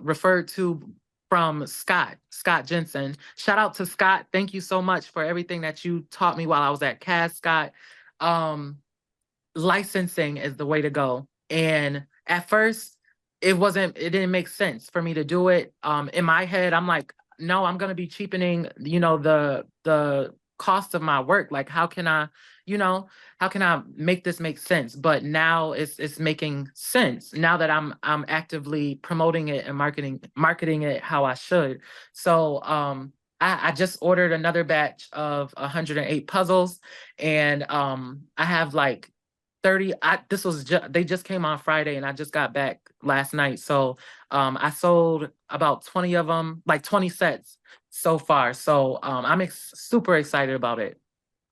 referred to from Scott Jensen. Shout out to Scott. Thank you so much for everything that you taught me while I was at CAS, Scott. Licensing is the way to go. And at first, it didn't make sense for me to do it. In my head, I'm like, no, I'm gonna be cheapening, the cost of my work. Like, how can I make this make sense? But now it's making sense now that I'm actively promoting it and marketing it how I should. So I just ordered another batch of 108 puzzles, and I have like 30. They just came on Friday, and I just got back last night. So I sold about 20 of them, like 20 sets so far. So I'm super excited about it.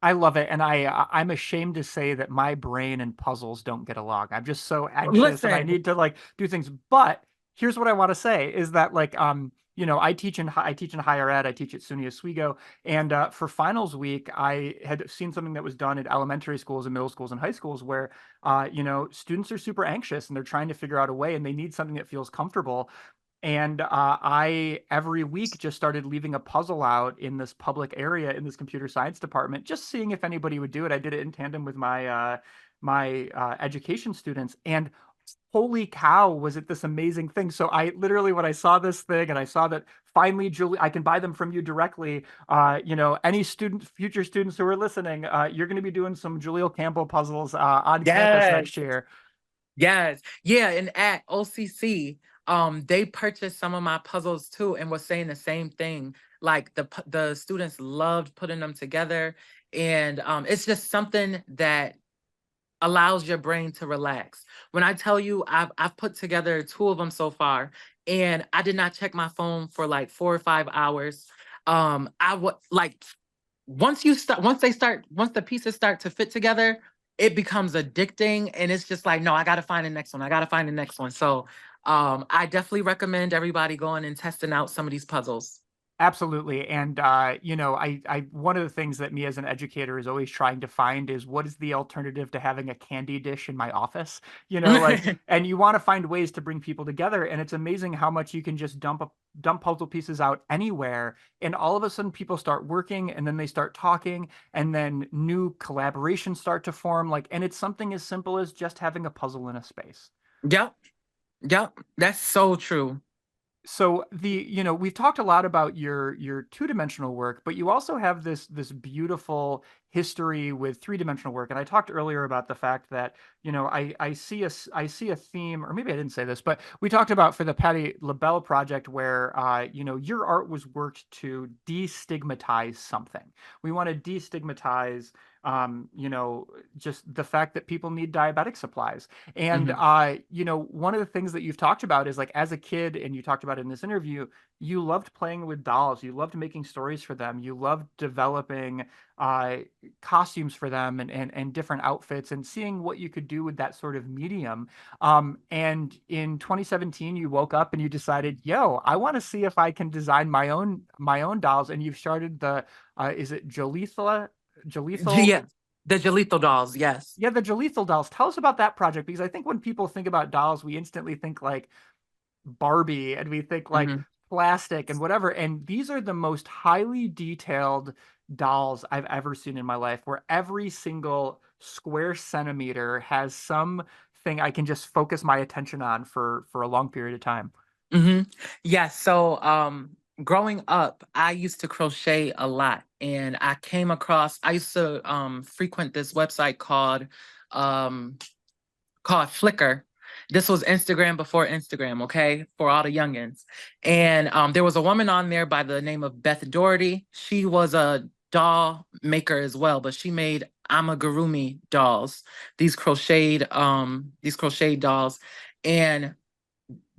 I love it, and I'm ashamed to say that my brain and puzzles don't get along. I'm just so anxious, and I Listen, need to like do things. But here's what I want to say is that like I teach in higher ed. I teach at SUNY Oswego, and for finals week, I had seen something that was done at elementary schools and middle schools and high schools where students are super anxious and they're trying to figure out a way, and they need something that feels comfortable. And I every week just started leaving a puzzle out in this public area in this computer science department, just seeing if anybody would do it. I did it in tandem with my education students, and holy cow, was it this amazing thing. So I literally, when I saw this thing and I saw that finally, Julie, I can buy them from you directly. Any future students who are listening, you're going to be doing some Jaleel Campbell puzzles on campus yes. next year. Yes. Yeah. And at OCC, they purchased some of my puzzles too and was saying the same thing. Like the students loved putting them together. And it's just something that allows your brain to relax. When I tell you I've put together 2 of them so far, and I did not check my phone for like 4 or 5 hours. I would like once the pieces start to fit together, it becomes addicting, and it's just like, no, I gotta find the next one. I gotta find the next one. So I definitely recommend everybody going and testing out some of these puzzles. Absolutely. And I one of the things that me as an educator is always trying to find is what is the alternative to having a candy dish in my office? And you want to find ways to bring people together. And it's amazing how much you can just dump puzzle pieces out anywhere. And all of a sudden people start working, and then they start talking, and then new collaborations start to form. And it's something as simple as just having a puzzle in a space. Yep. Yep. That's so true. So we've talked a lot about your two-dimensional work, but you also have this beautiful history with three-dimensional work. And I talked earlier about the fact that I see a theme, or maybe I didn't say this, but we talked about for the Patti LaBelle project where your art was worked to destigmatize something. We want to destigmatize just the fact that people need diabetic supplies. And one of the things that you've talked about is like as a kid, and you talked about it in this interview, you loved playing with dolls, you loved making stories for them, you loved developing costumes for them and different outfits and seeing what you could do with that sort of medium. And in 2017, you woke up and you decided, yo, I want to see if I can design my own dolls. And you've started the is it Jalethal? Yeah. The Jalethal dolls, yes. Yeah, the Jalethal dolls. Tell us about that project, because I think when people think about dolls, we instantly think like Barbie, and we think like Hmm. plastic and whatever. And these are the most highly detailed dolls I've ever seen in my life, where every single square centimeter has something I can just focus my attention on for a long period of time. Hmm. Yes. So growing up, I used to crochet a lot, and I used to frequent this website um called Flickr. This was Instagram before Instagram, okay, for all the youngins. And there was a woman on there by the name of Beth Doherty. She was a doll maker as well, but she made amigurumi dolls, these crocheted dolls. And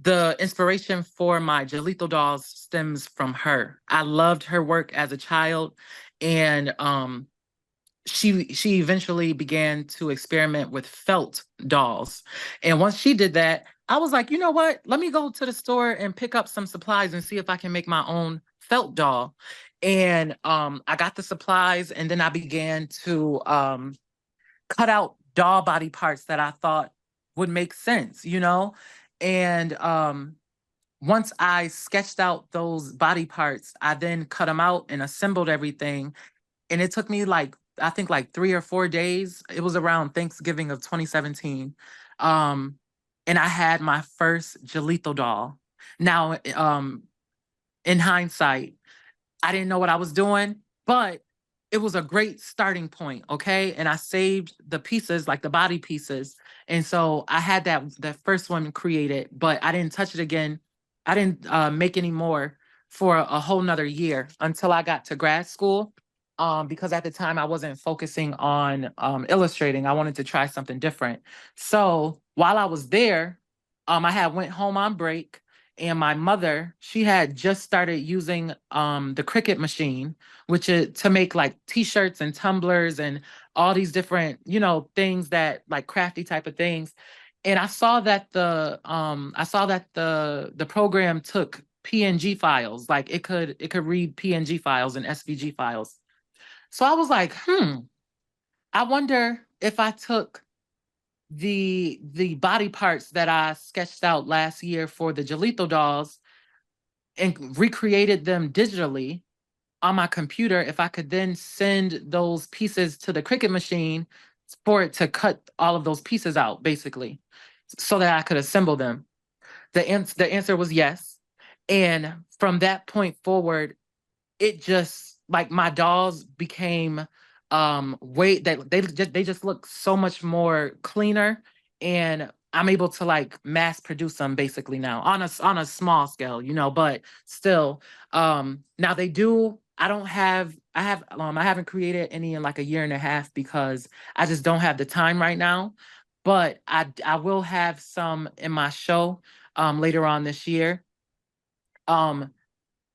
the inspiration for my Jalethal dolls stems from her. I loved her work as a child, And she eventually began to experiment with felt dolls. And once she did that, I was like, you know what? Let me go to the store and pick up some supplies and see if I can make my own felt doll. And I got the supplies, and then I began to cut out doll body parts that I thought would make sense, you know? And once I sketched out those body parts, I then cut them out and assembled everything. And it took me like, I think like 3 or 4 days. It was around Thanksgiving of 2017. Um, and I had my first Jalethal doll. Now, in hindsight, I didn't know what I was doing, but it was a great starting point, okay? And I saved the pieces, like the body pieces. And so I had that first one created, but I didn't touch it again. I didn't make any more for a whole nother year until I got to grad school. Because at the time I wasn't focusing on illustrating. I wanted to try something different. So while I was there, I had went home on break, and my mother, she had just started using the Cricut machine, which is to make like t-shirts and tumblers and all these different, you know, things that like crafty type of things. And I saw that the program took PNG files, like it could read PNG files and SVG files. So I was like, I wonder if I took the body parts that I sketched out last year for the Jalethal dolls and recreated them digitally on my computer, if I could then send those pieces to the Cricut machine for it to cut all of those pieces out, basically, so that I could assemble them. The answer was yes. And from that point forward, it just like my dolls became way that they just look so much more cleaner, and I'm able to like mass produce them basically now on a small scale, you know, but still now they do. I haven't created any in like a year and a half because I just don't have the time right now, but I will have some in my show later on this year. um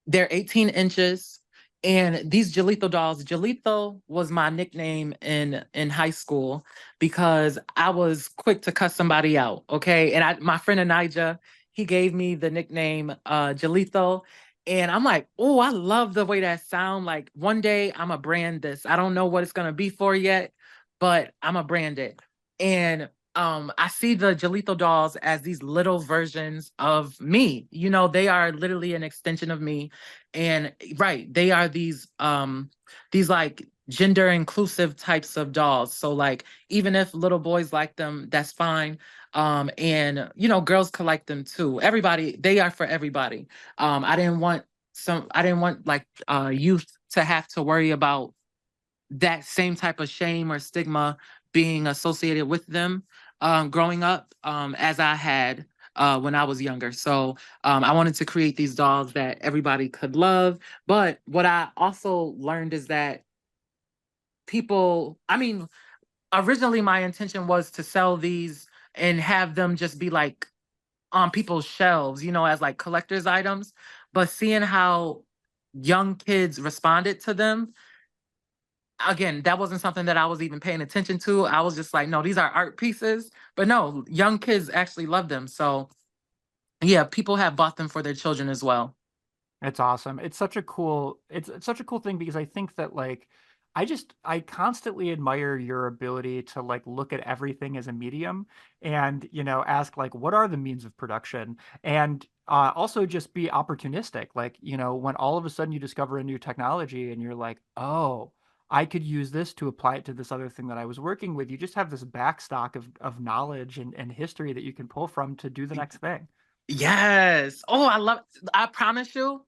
they're 18 inches. And these Jalethal dolls, Jalethal was my nickname in high school because I was quick to cuss somebody out. Okay. And my friend Anija, he gave me the nickname Jalethal. And I'm like, oh, I love the way that sound. Like one day I'm a brand this. I don't know what it's gonna be for yet, but I'm a brand it. And I see the Jalethal dolls as these little versions of me. You know, they are literally an extension of me. And right, they are these like gender inclusive types of dolls. So like even if little boys like them, that's fine. And you know, girls could like them too. Everybody, they are for everybody. I didn't want like youth to have to worry about that same type of shame or stigma being associated with them growing up as I had when I was younger. So I wanted to create these dolls that everybody could love. But what I also learned is that I mean, originally my intention was to sell these and have them just be like on people's shelves, you know, as like collector's items. But seeing how young kids responded to them, again, that wasn't something that I was even paying attention to. I was just like, no, these are art pieces. But no, young kids actually love them. So yeah, people have bought them for their children as well. It's awesome. It's such a cool thing because I think that like I constantly admire your ability to like look at everything as a medium and, you know, ask like what are the means of production and also just be opportunistic. Like, you know, when all of a sudden you discover a new technology and you're like, "Oh, I could use this to apply it to this other thing that I was working with." You just have this backstock of knowledge and history that you can pull from to do the next thing. Yes. Oh, I promise you,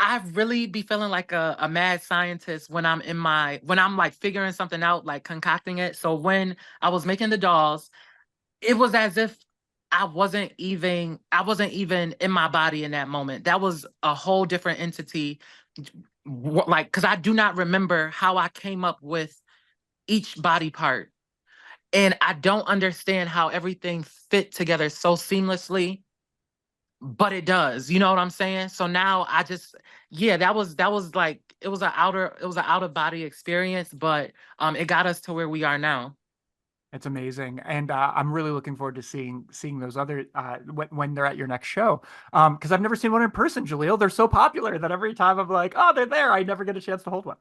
I really be feeling like a mad scientist when I'm like figuring something out, like concocting it. So when I was making the dolls, it was as if I wasn't even in my body in that moment. That was a whole different entity. Like, because I do not remember how I came up with each body part. And I don't understand how everything fit together so seamlessly, but it does. You know what I'm saying? So now yeah, that was like it was an out of body experience, but it got us to where we are now. It's amazing, and I'm really looking forward to seeing those other when they're at your next show. Because I've never seen one in person, Jaleel. They're so popular that every time I'm like, oh, they're there. I never get a chance to hold one.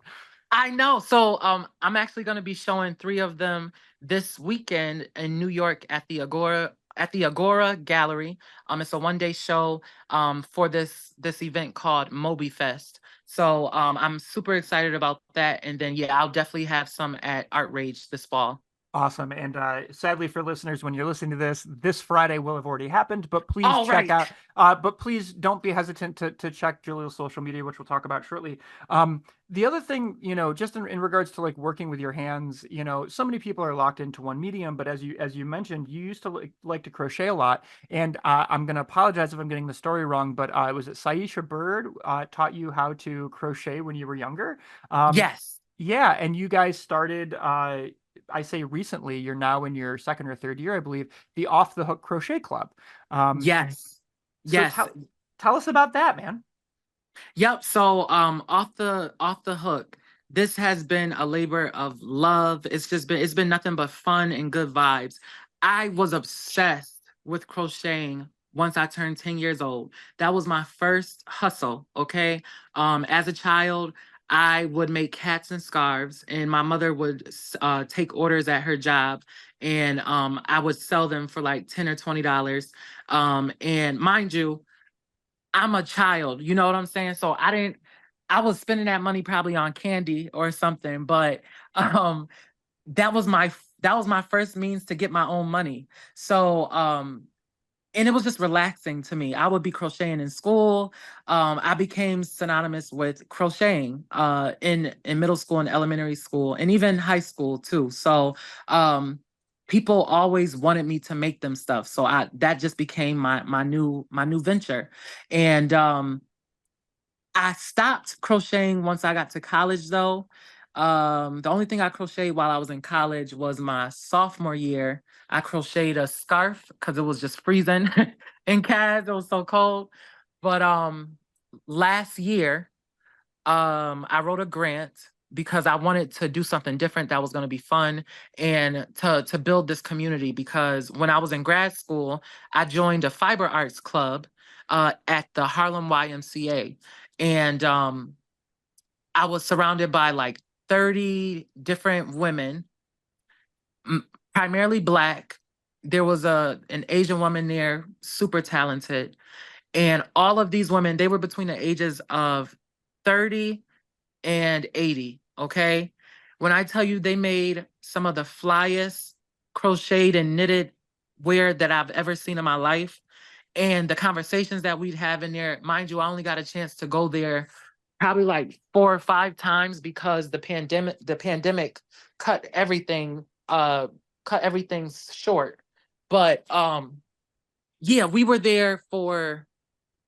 I know. So I'm actually going to be showing 3 of them this weekend in New York at the Agora Gallery. It's a 1-day show for this event called Moby Fest. So I'm super excited about that. And then yeah, I'll definitely have some at ArtRage this fall. Awesome. And sadly for listeners, when you're listening to this Friday will have already happened, but please All check right. out, but please don't be hesitant to check Julia's social media, which we'll talk about shortly. The other thing, just in regards to like working with your hands, so many people are locked into one medium, but as you mentioned, you used to like to crochet a lot. And I'm going to apologize if I'm getting the story wrong, but was it Saisha Bird taught you how to crochet when you were younger? Um, Yes. yeah, and you guys started I say recently, you're now in your second or third year, I believe, the Off the Hook Crochet Club. Um, Yes. so Yes. tell us about that, man. Yep. So off the hook. This has been a labor of love. It's been nothing but fun and good vibes. I was obsessed with crocheting once I turned 10 years old. That was my first hustle, okay? As a child, I would make hats and scarves, and my mother would take orders at her job, and I would sell them for like $10 or $20. And mind you, I'm a child, you know what I'm saying? So I was spending that money probably on candy or something, but um that was my first means to get my own money. So and it was just relaxing to me. I would be crocheting in school. I became synonymous with crocheting in middle school and elementary school and even high school too. So um people always wanted me to make them stuff. So I that just became my new venture. And I stopped crocheting once I got to college though. The only thing I crocheted while I was in college was my sophomore year. I crocheted a scarf because it was just freezing in Caz. It was so cold. But last year, I wrote a grant because I wanted to do something different that was going to be fun and to build this community. Because when I was in grad school, I joined a fiber arts club at the Harlem YMCA, and I was surrounded by like 30 different women, primarily Black. There was an Asian woman there, super talented, and all of these women, they were between the ages of 30 and 80. Okay. When I tell you they made some of the flyest crocheted and knitted wear that I've ever seen in my life. And the conversations that we'd have in there, mind you, I only got a chance to go there probably like 4 or 5 times because the pandemic cut everything, cut everything short. But yeah, we were there for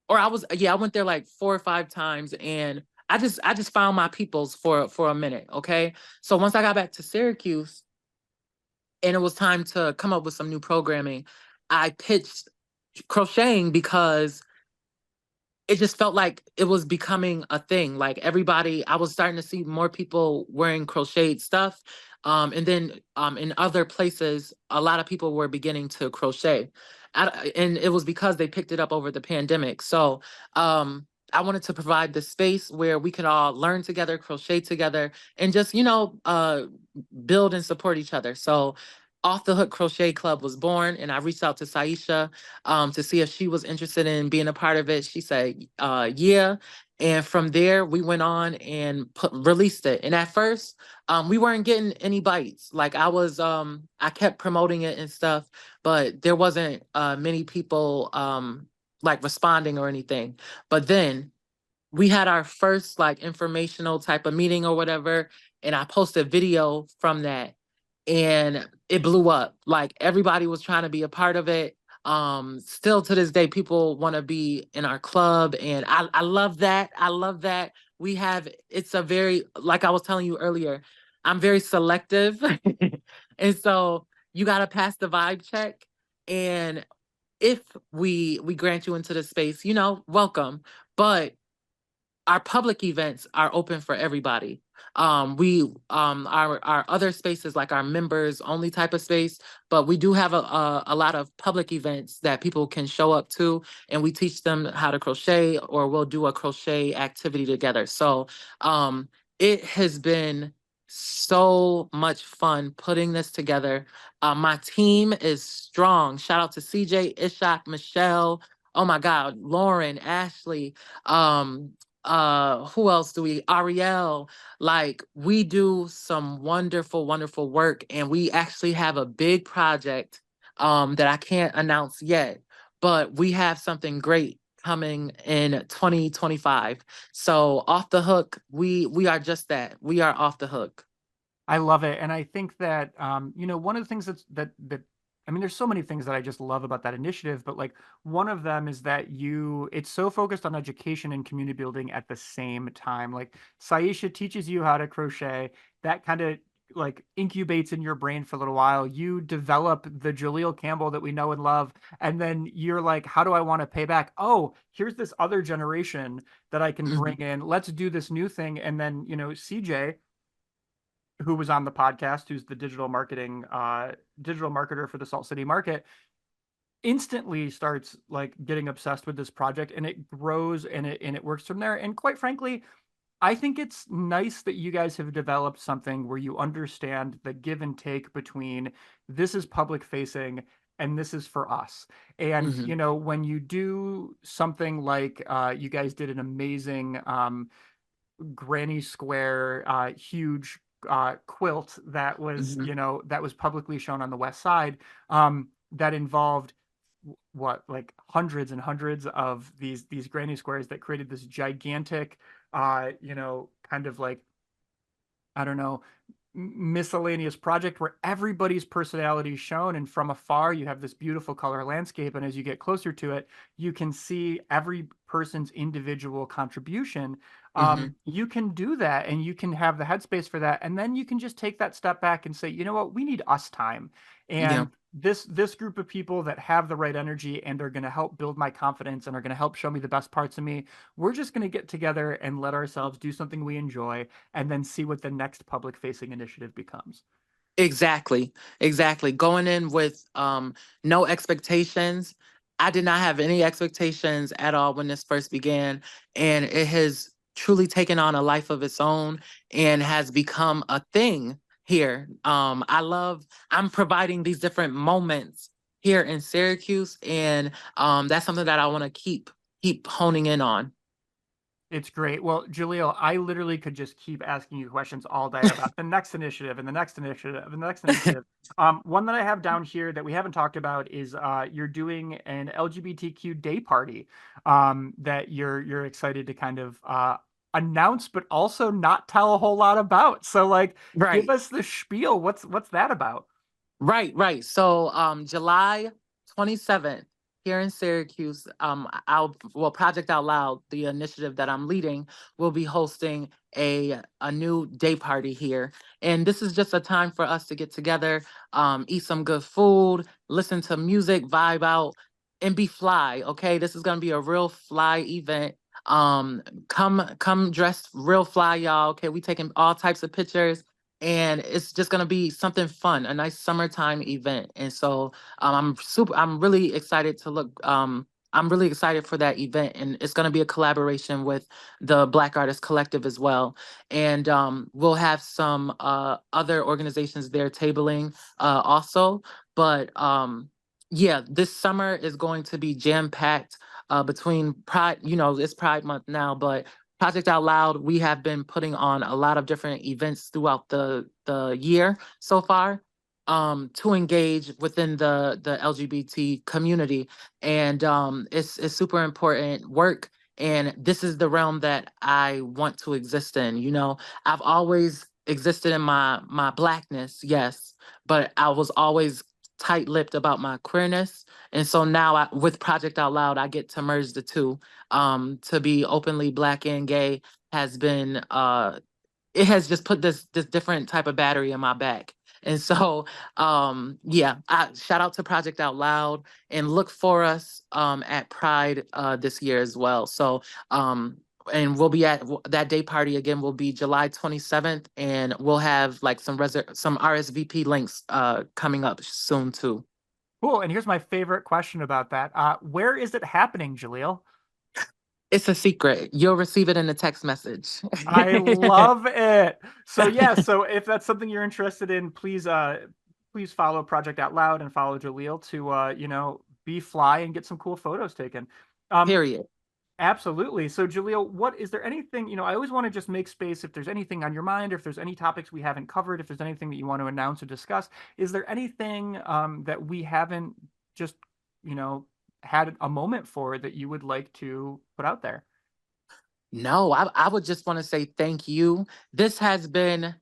or I was yeah, I went there like 4 or 5 times, and I just found my peoples for a minute, okay? So once I got back to Syracuse and it was time to come up with some new programming, I pitched crocheting because it just felt like it was becoming a thing. Like everybody, I was starting to see more people wearing crocheted stuff. And then in other places, a lot of people were beginning to crochet. And it was because they picked it up over the pandemic. So I wanted to provide the space where we could all learn together, crochet together, and just, build and support each other. So Off the Hook Crochet Club was born, and I reached out to Saisha to see if she was interested in being a part of it. She said, yeah. And from there, we went on and released it. And at first, we weren't getting any bites. Like I kept promoting it and stuff, but there wasn't many people like responding or anything. But then we had our first like informational type of meeting or whatever, and I posted video from that, and it blew up. Like everybody was trying to be a part of it. Still to this day, people want to be in our club, and I love that. I love that we have. It's a very, like I was telling you earlier, I'm very selective, and so you got to pass the vibe check. And if we grant you into the space, welcome. But our public events are open for everybody. We our other spaces, like our members only type of space, but we do have a lot of public events that people can show up to, and we teach them how to crochet, or we'll do a crochet activity together. So it has been so much fun putting this together. My team is strong. Shout out to CJ, Ishak, Michelle. Oh my God, Lauren, Ashley, um, who else do we? Ariel. Like, we do some wonderful, wonderful work, and we actually have a big project that I can't announce yet, but we have something great coming in 2025. So off the hook, we are just that. We are off the hook. I love it. And I think that, one of the things I mean, there's so many things that I just love about that initiative, but like one of them is that it's so focused on education and community building at the same time. Like Saisha teaches you how to crochet, that kind of like incubates in your brain for a little while. You develop the Jaleel Campbell that we know and love. And then you're like, how do I want to pay back? Oh, here's this other generation that I can bring Mhm, in. Let's do this new thing. And then, CJ, who was on the podcast, who's the digital marketer for the Salt City Market, instantly starts like getting obsessed with this project, and it grows, and it works from there. And quite frankly, I think it's nice that you guys have developed something where you understand the give and take between this is public facing and this is for us. And mhm, when you do something like you guys did an amazing granny square huge quilt that was mhm, that was publicly shown on the west side, that involved what, like hundreds and hundreds of these granny squares that created this gigantic kind of like, I don't know, miscellaneous project where everybody's personality is shown. And from afar, you have this beautiful color landscape. And as you get closer to it, you can see every person's individual contribution. mhm. You can do that, and you can have the headspace for that. And then you can just take that step back and say, you know what, we need us time. Yeah. And this group of people that have the right energy and are going to help build my confidence and are going to help show me the best parts of me, we're just going to get together and let ourselves do something we enjoy, and then see what the next public facing initiative becomes. Exactly. Exactly. Going in with no expectations. I did not have any expectations at all when this first began, and it has truly taken on a life of its own and has become a thing here. I'm providing these different moments here in Syracuse, and that's something that I want to keep honing in on. It's great. Well, Jaleel, I literally could just keep asking you questions all day about the next initiative and the next initiative and the next initiative. One that I have down here that we haven't talked about is you're doing an LGBTQ day party, that you're excited to kind of announce, but also not tell a whole lot about. So, like, give Right. us the spiel. What's that about? Right, right. So July 27th here in Syracuse, Project Out Loud, the initiative that I'm leading, will be hosting a new day party here. And this is just a time for us to get together, eat some good food, listen to music, vibe out, and be fly. Okay. This is gonna be a real fly event. Come dressed real fly, y'all. Okay, we taking all types of pictures, and it's just gonna be something fun, a nice summertime event. And so I'm really excited to look. I'm really excited for that event, and it's gonna be a collaboration with the Black Artist Collective as well. And we'll have some other organizations there tabling also. But yeah, this summer is going to be jam packed between Pride. It's Pride Month now, but Project Out Loud, we have been putting on a lot of different events throughout the year so far, to engage within the LGBT community, and it's super important work. And this is the realm that I want to exist in. I've always existed in my blackness, yes, but I was always tight-lipped about my queerness, and so now with Project Out Loud, I get to merge the two. To be openly Black and gay has been it has just put this different type of battery in my back. And so yeah, I shout out to Project Out Loud, and look for us at Pride this year as well. So and we'll be at that day party again will be July 27th, and we'll have like some RSVP links coming up soon too. Cool. And here's my favorite question about that. Where is it happening, Jaleel? It's a secret. You'll receive it in a text message. I love it. So yeah, so if that's something you're interested in, please follow Project Out Loud and follow Jaleel to be fly and get some cool photos taken. Period. Absolutely. So Jaleel, what is there anything, I always want to just make space if there's anything on your mind, or if there's any topics we haven't covered, if there's anything that you want to announce or discuss. Is there anything that we haven't just, had a moment for that you would like to put out there? No, I would just want to say thank you. This has been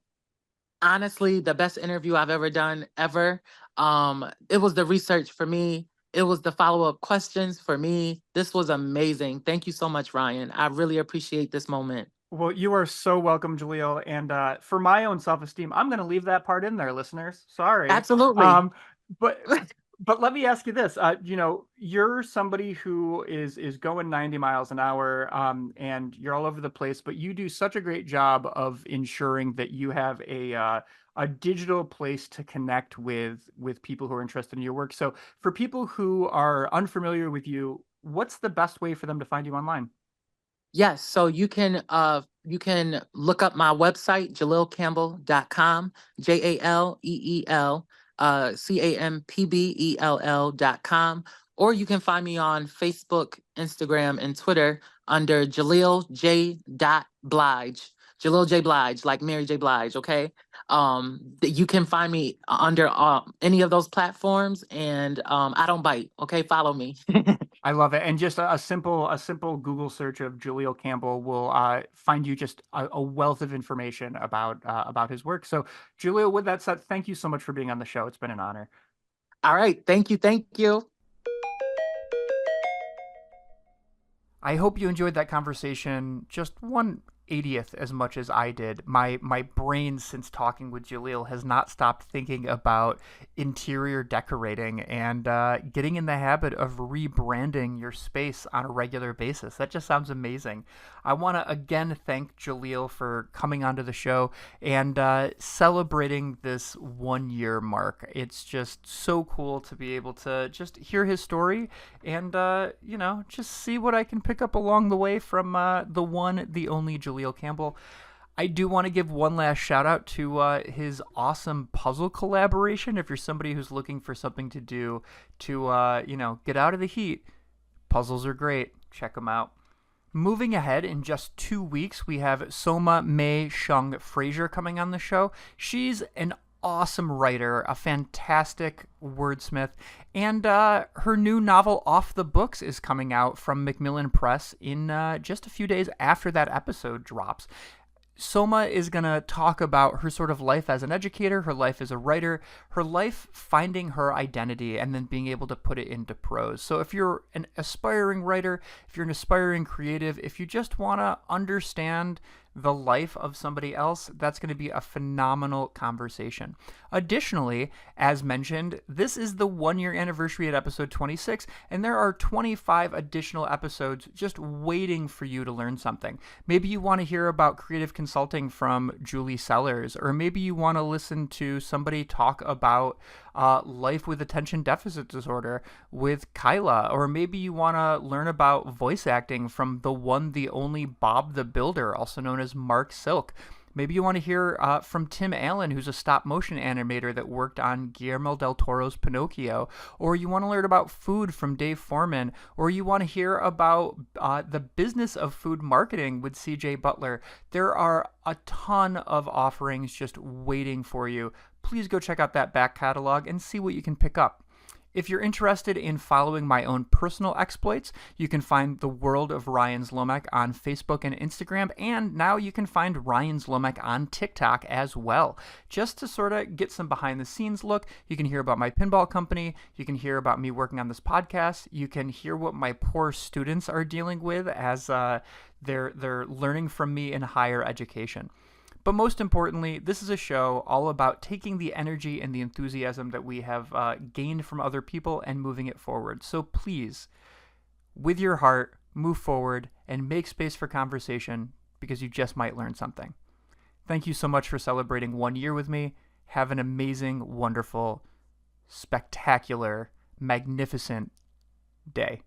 honestly the best interview I've ever done ever. It was the research for me. It was the follow-up questions for me. This was amazing. Thank you so much, Ryan. I really appreciate this moment. Well, you are so welcome, Jaleel. And for my own self-esteem, I'm going to leave that part in there, listeners. Sorry. Absolutely. But but let me ask you this. You're somebody who is going 90 miles an hour, and you're all over the place, but you do such a great job of ensuring that you have a digital place to connect with people who are interested in your work. So for people who are unfamiliar with you, what's the best way for them to find you online? Yes, so you can look up my website, JaleelCampbell.com, Jaleel CAMPBELL.com, or you can find me on Facebook, Instagram, and Twitter under Jaleel J. Blige. Jaleel J. Blige, like Mary J. Blige, okay? You can find me under any of those platforms, and I don't bite, okay? Follow me. I love it. And just a simple Google search of Jaleel Campbell will find you just a wealth of information about his work. So, Jaleel, with that said, thank you so much for being on the show. It's been an honor. All right. Thank you. Thank you. I hope you enjoyed that conversation just 1/80th as much as I did. My brain, since talking with Jaleel, has not stopped thinking about interior decorating and getting in the habit of rebranding your space on a regular basis. That just sounds amazing. I want to again thank Jaleel for coming onto the show and celebrating this 1 year mark. It's just so cool to be able to just hear his story and, just see what I can pick up along the way from the one, the only Jaleel Campbell. I do want to give one last shout out to his awesome puzzle collaboration. If you're somebody who's looking for something to do to, get out of the heat, puzzles are great. Check them out. Moving ahead, in just 2 weeks, we have Soma May Shung Fraser coming on the show. She's an awesome writer, a fantastic wordsmith, and her new novel Off the Books is coming out from Macmillan Press in just a few days after that episode drops. Soma is going to talk about her sort of life as an educator, her life as a writer, her life finding her identity and then being able to put it into prose. So if you're an aspiring writer, if you're an aspiring creative, if you just want to understand the life of somebody else, that's going to be a phenomenal conversation. Additionally, as mentioned, this is the 1 year anniversary at episode 26, and there are 25 additional episodes just waiting for you to learn something. Maybe you want to hear about creative consulting from Julie Sellers, or maybe you want to listen to somebody talk about life with attention deficit disorder with Kyla, or maybe you want to learn about voice acting from the one, the only Bob the Builder, also known as Mark Silk. Maybe you want to hear from Tim Allen, who's a stop-motion animator that worked on Guillermo del Toro's Pinocchio, or you want to learn about food from Dave Foreman, or you want to hear about the business of food marketing with CJ Butler. There are a ton of offerings just waiting for you. Please go check out that back catalog and see what you can pick up. If you're interested in following my own personal exploits, you can find The World of Ryan Zlomek on Facebook and Instagram, and now you can find Ryan Zlomek on TikTok as well. Just to sort of get some behind the scenes look, you can hear about my pinball company, you can hear about me working on this podcast, you can hear what my poor students are dealing with as they're learning from me in higher education. But most importantly, this is a show all about taking the energy and the enthusiasm that we have gained from other people and moving it forward. So please, with your heart, move forward, and make space for conversation because you just might learn something. Thank you so much for celebrating 1 year with me. Have an amazing, wonderful, spectacular, magnificent day.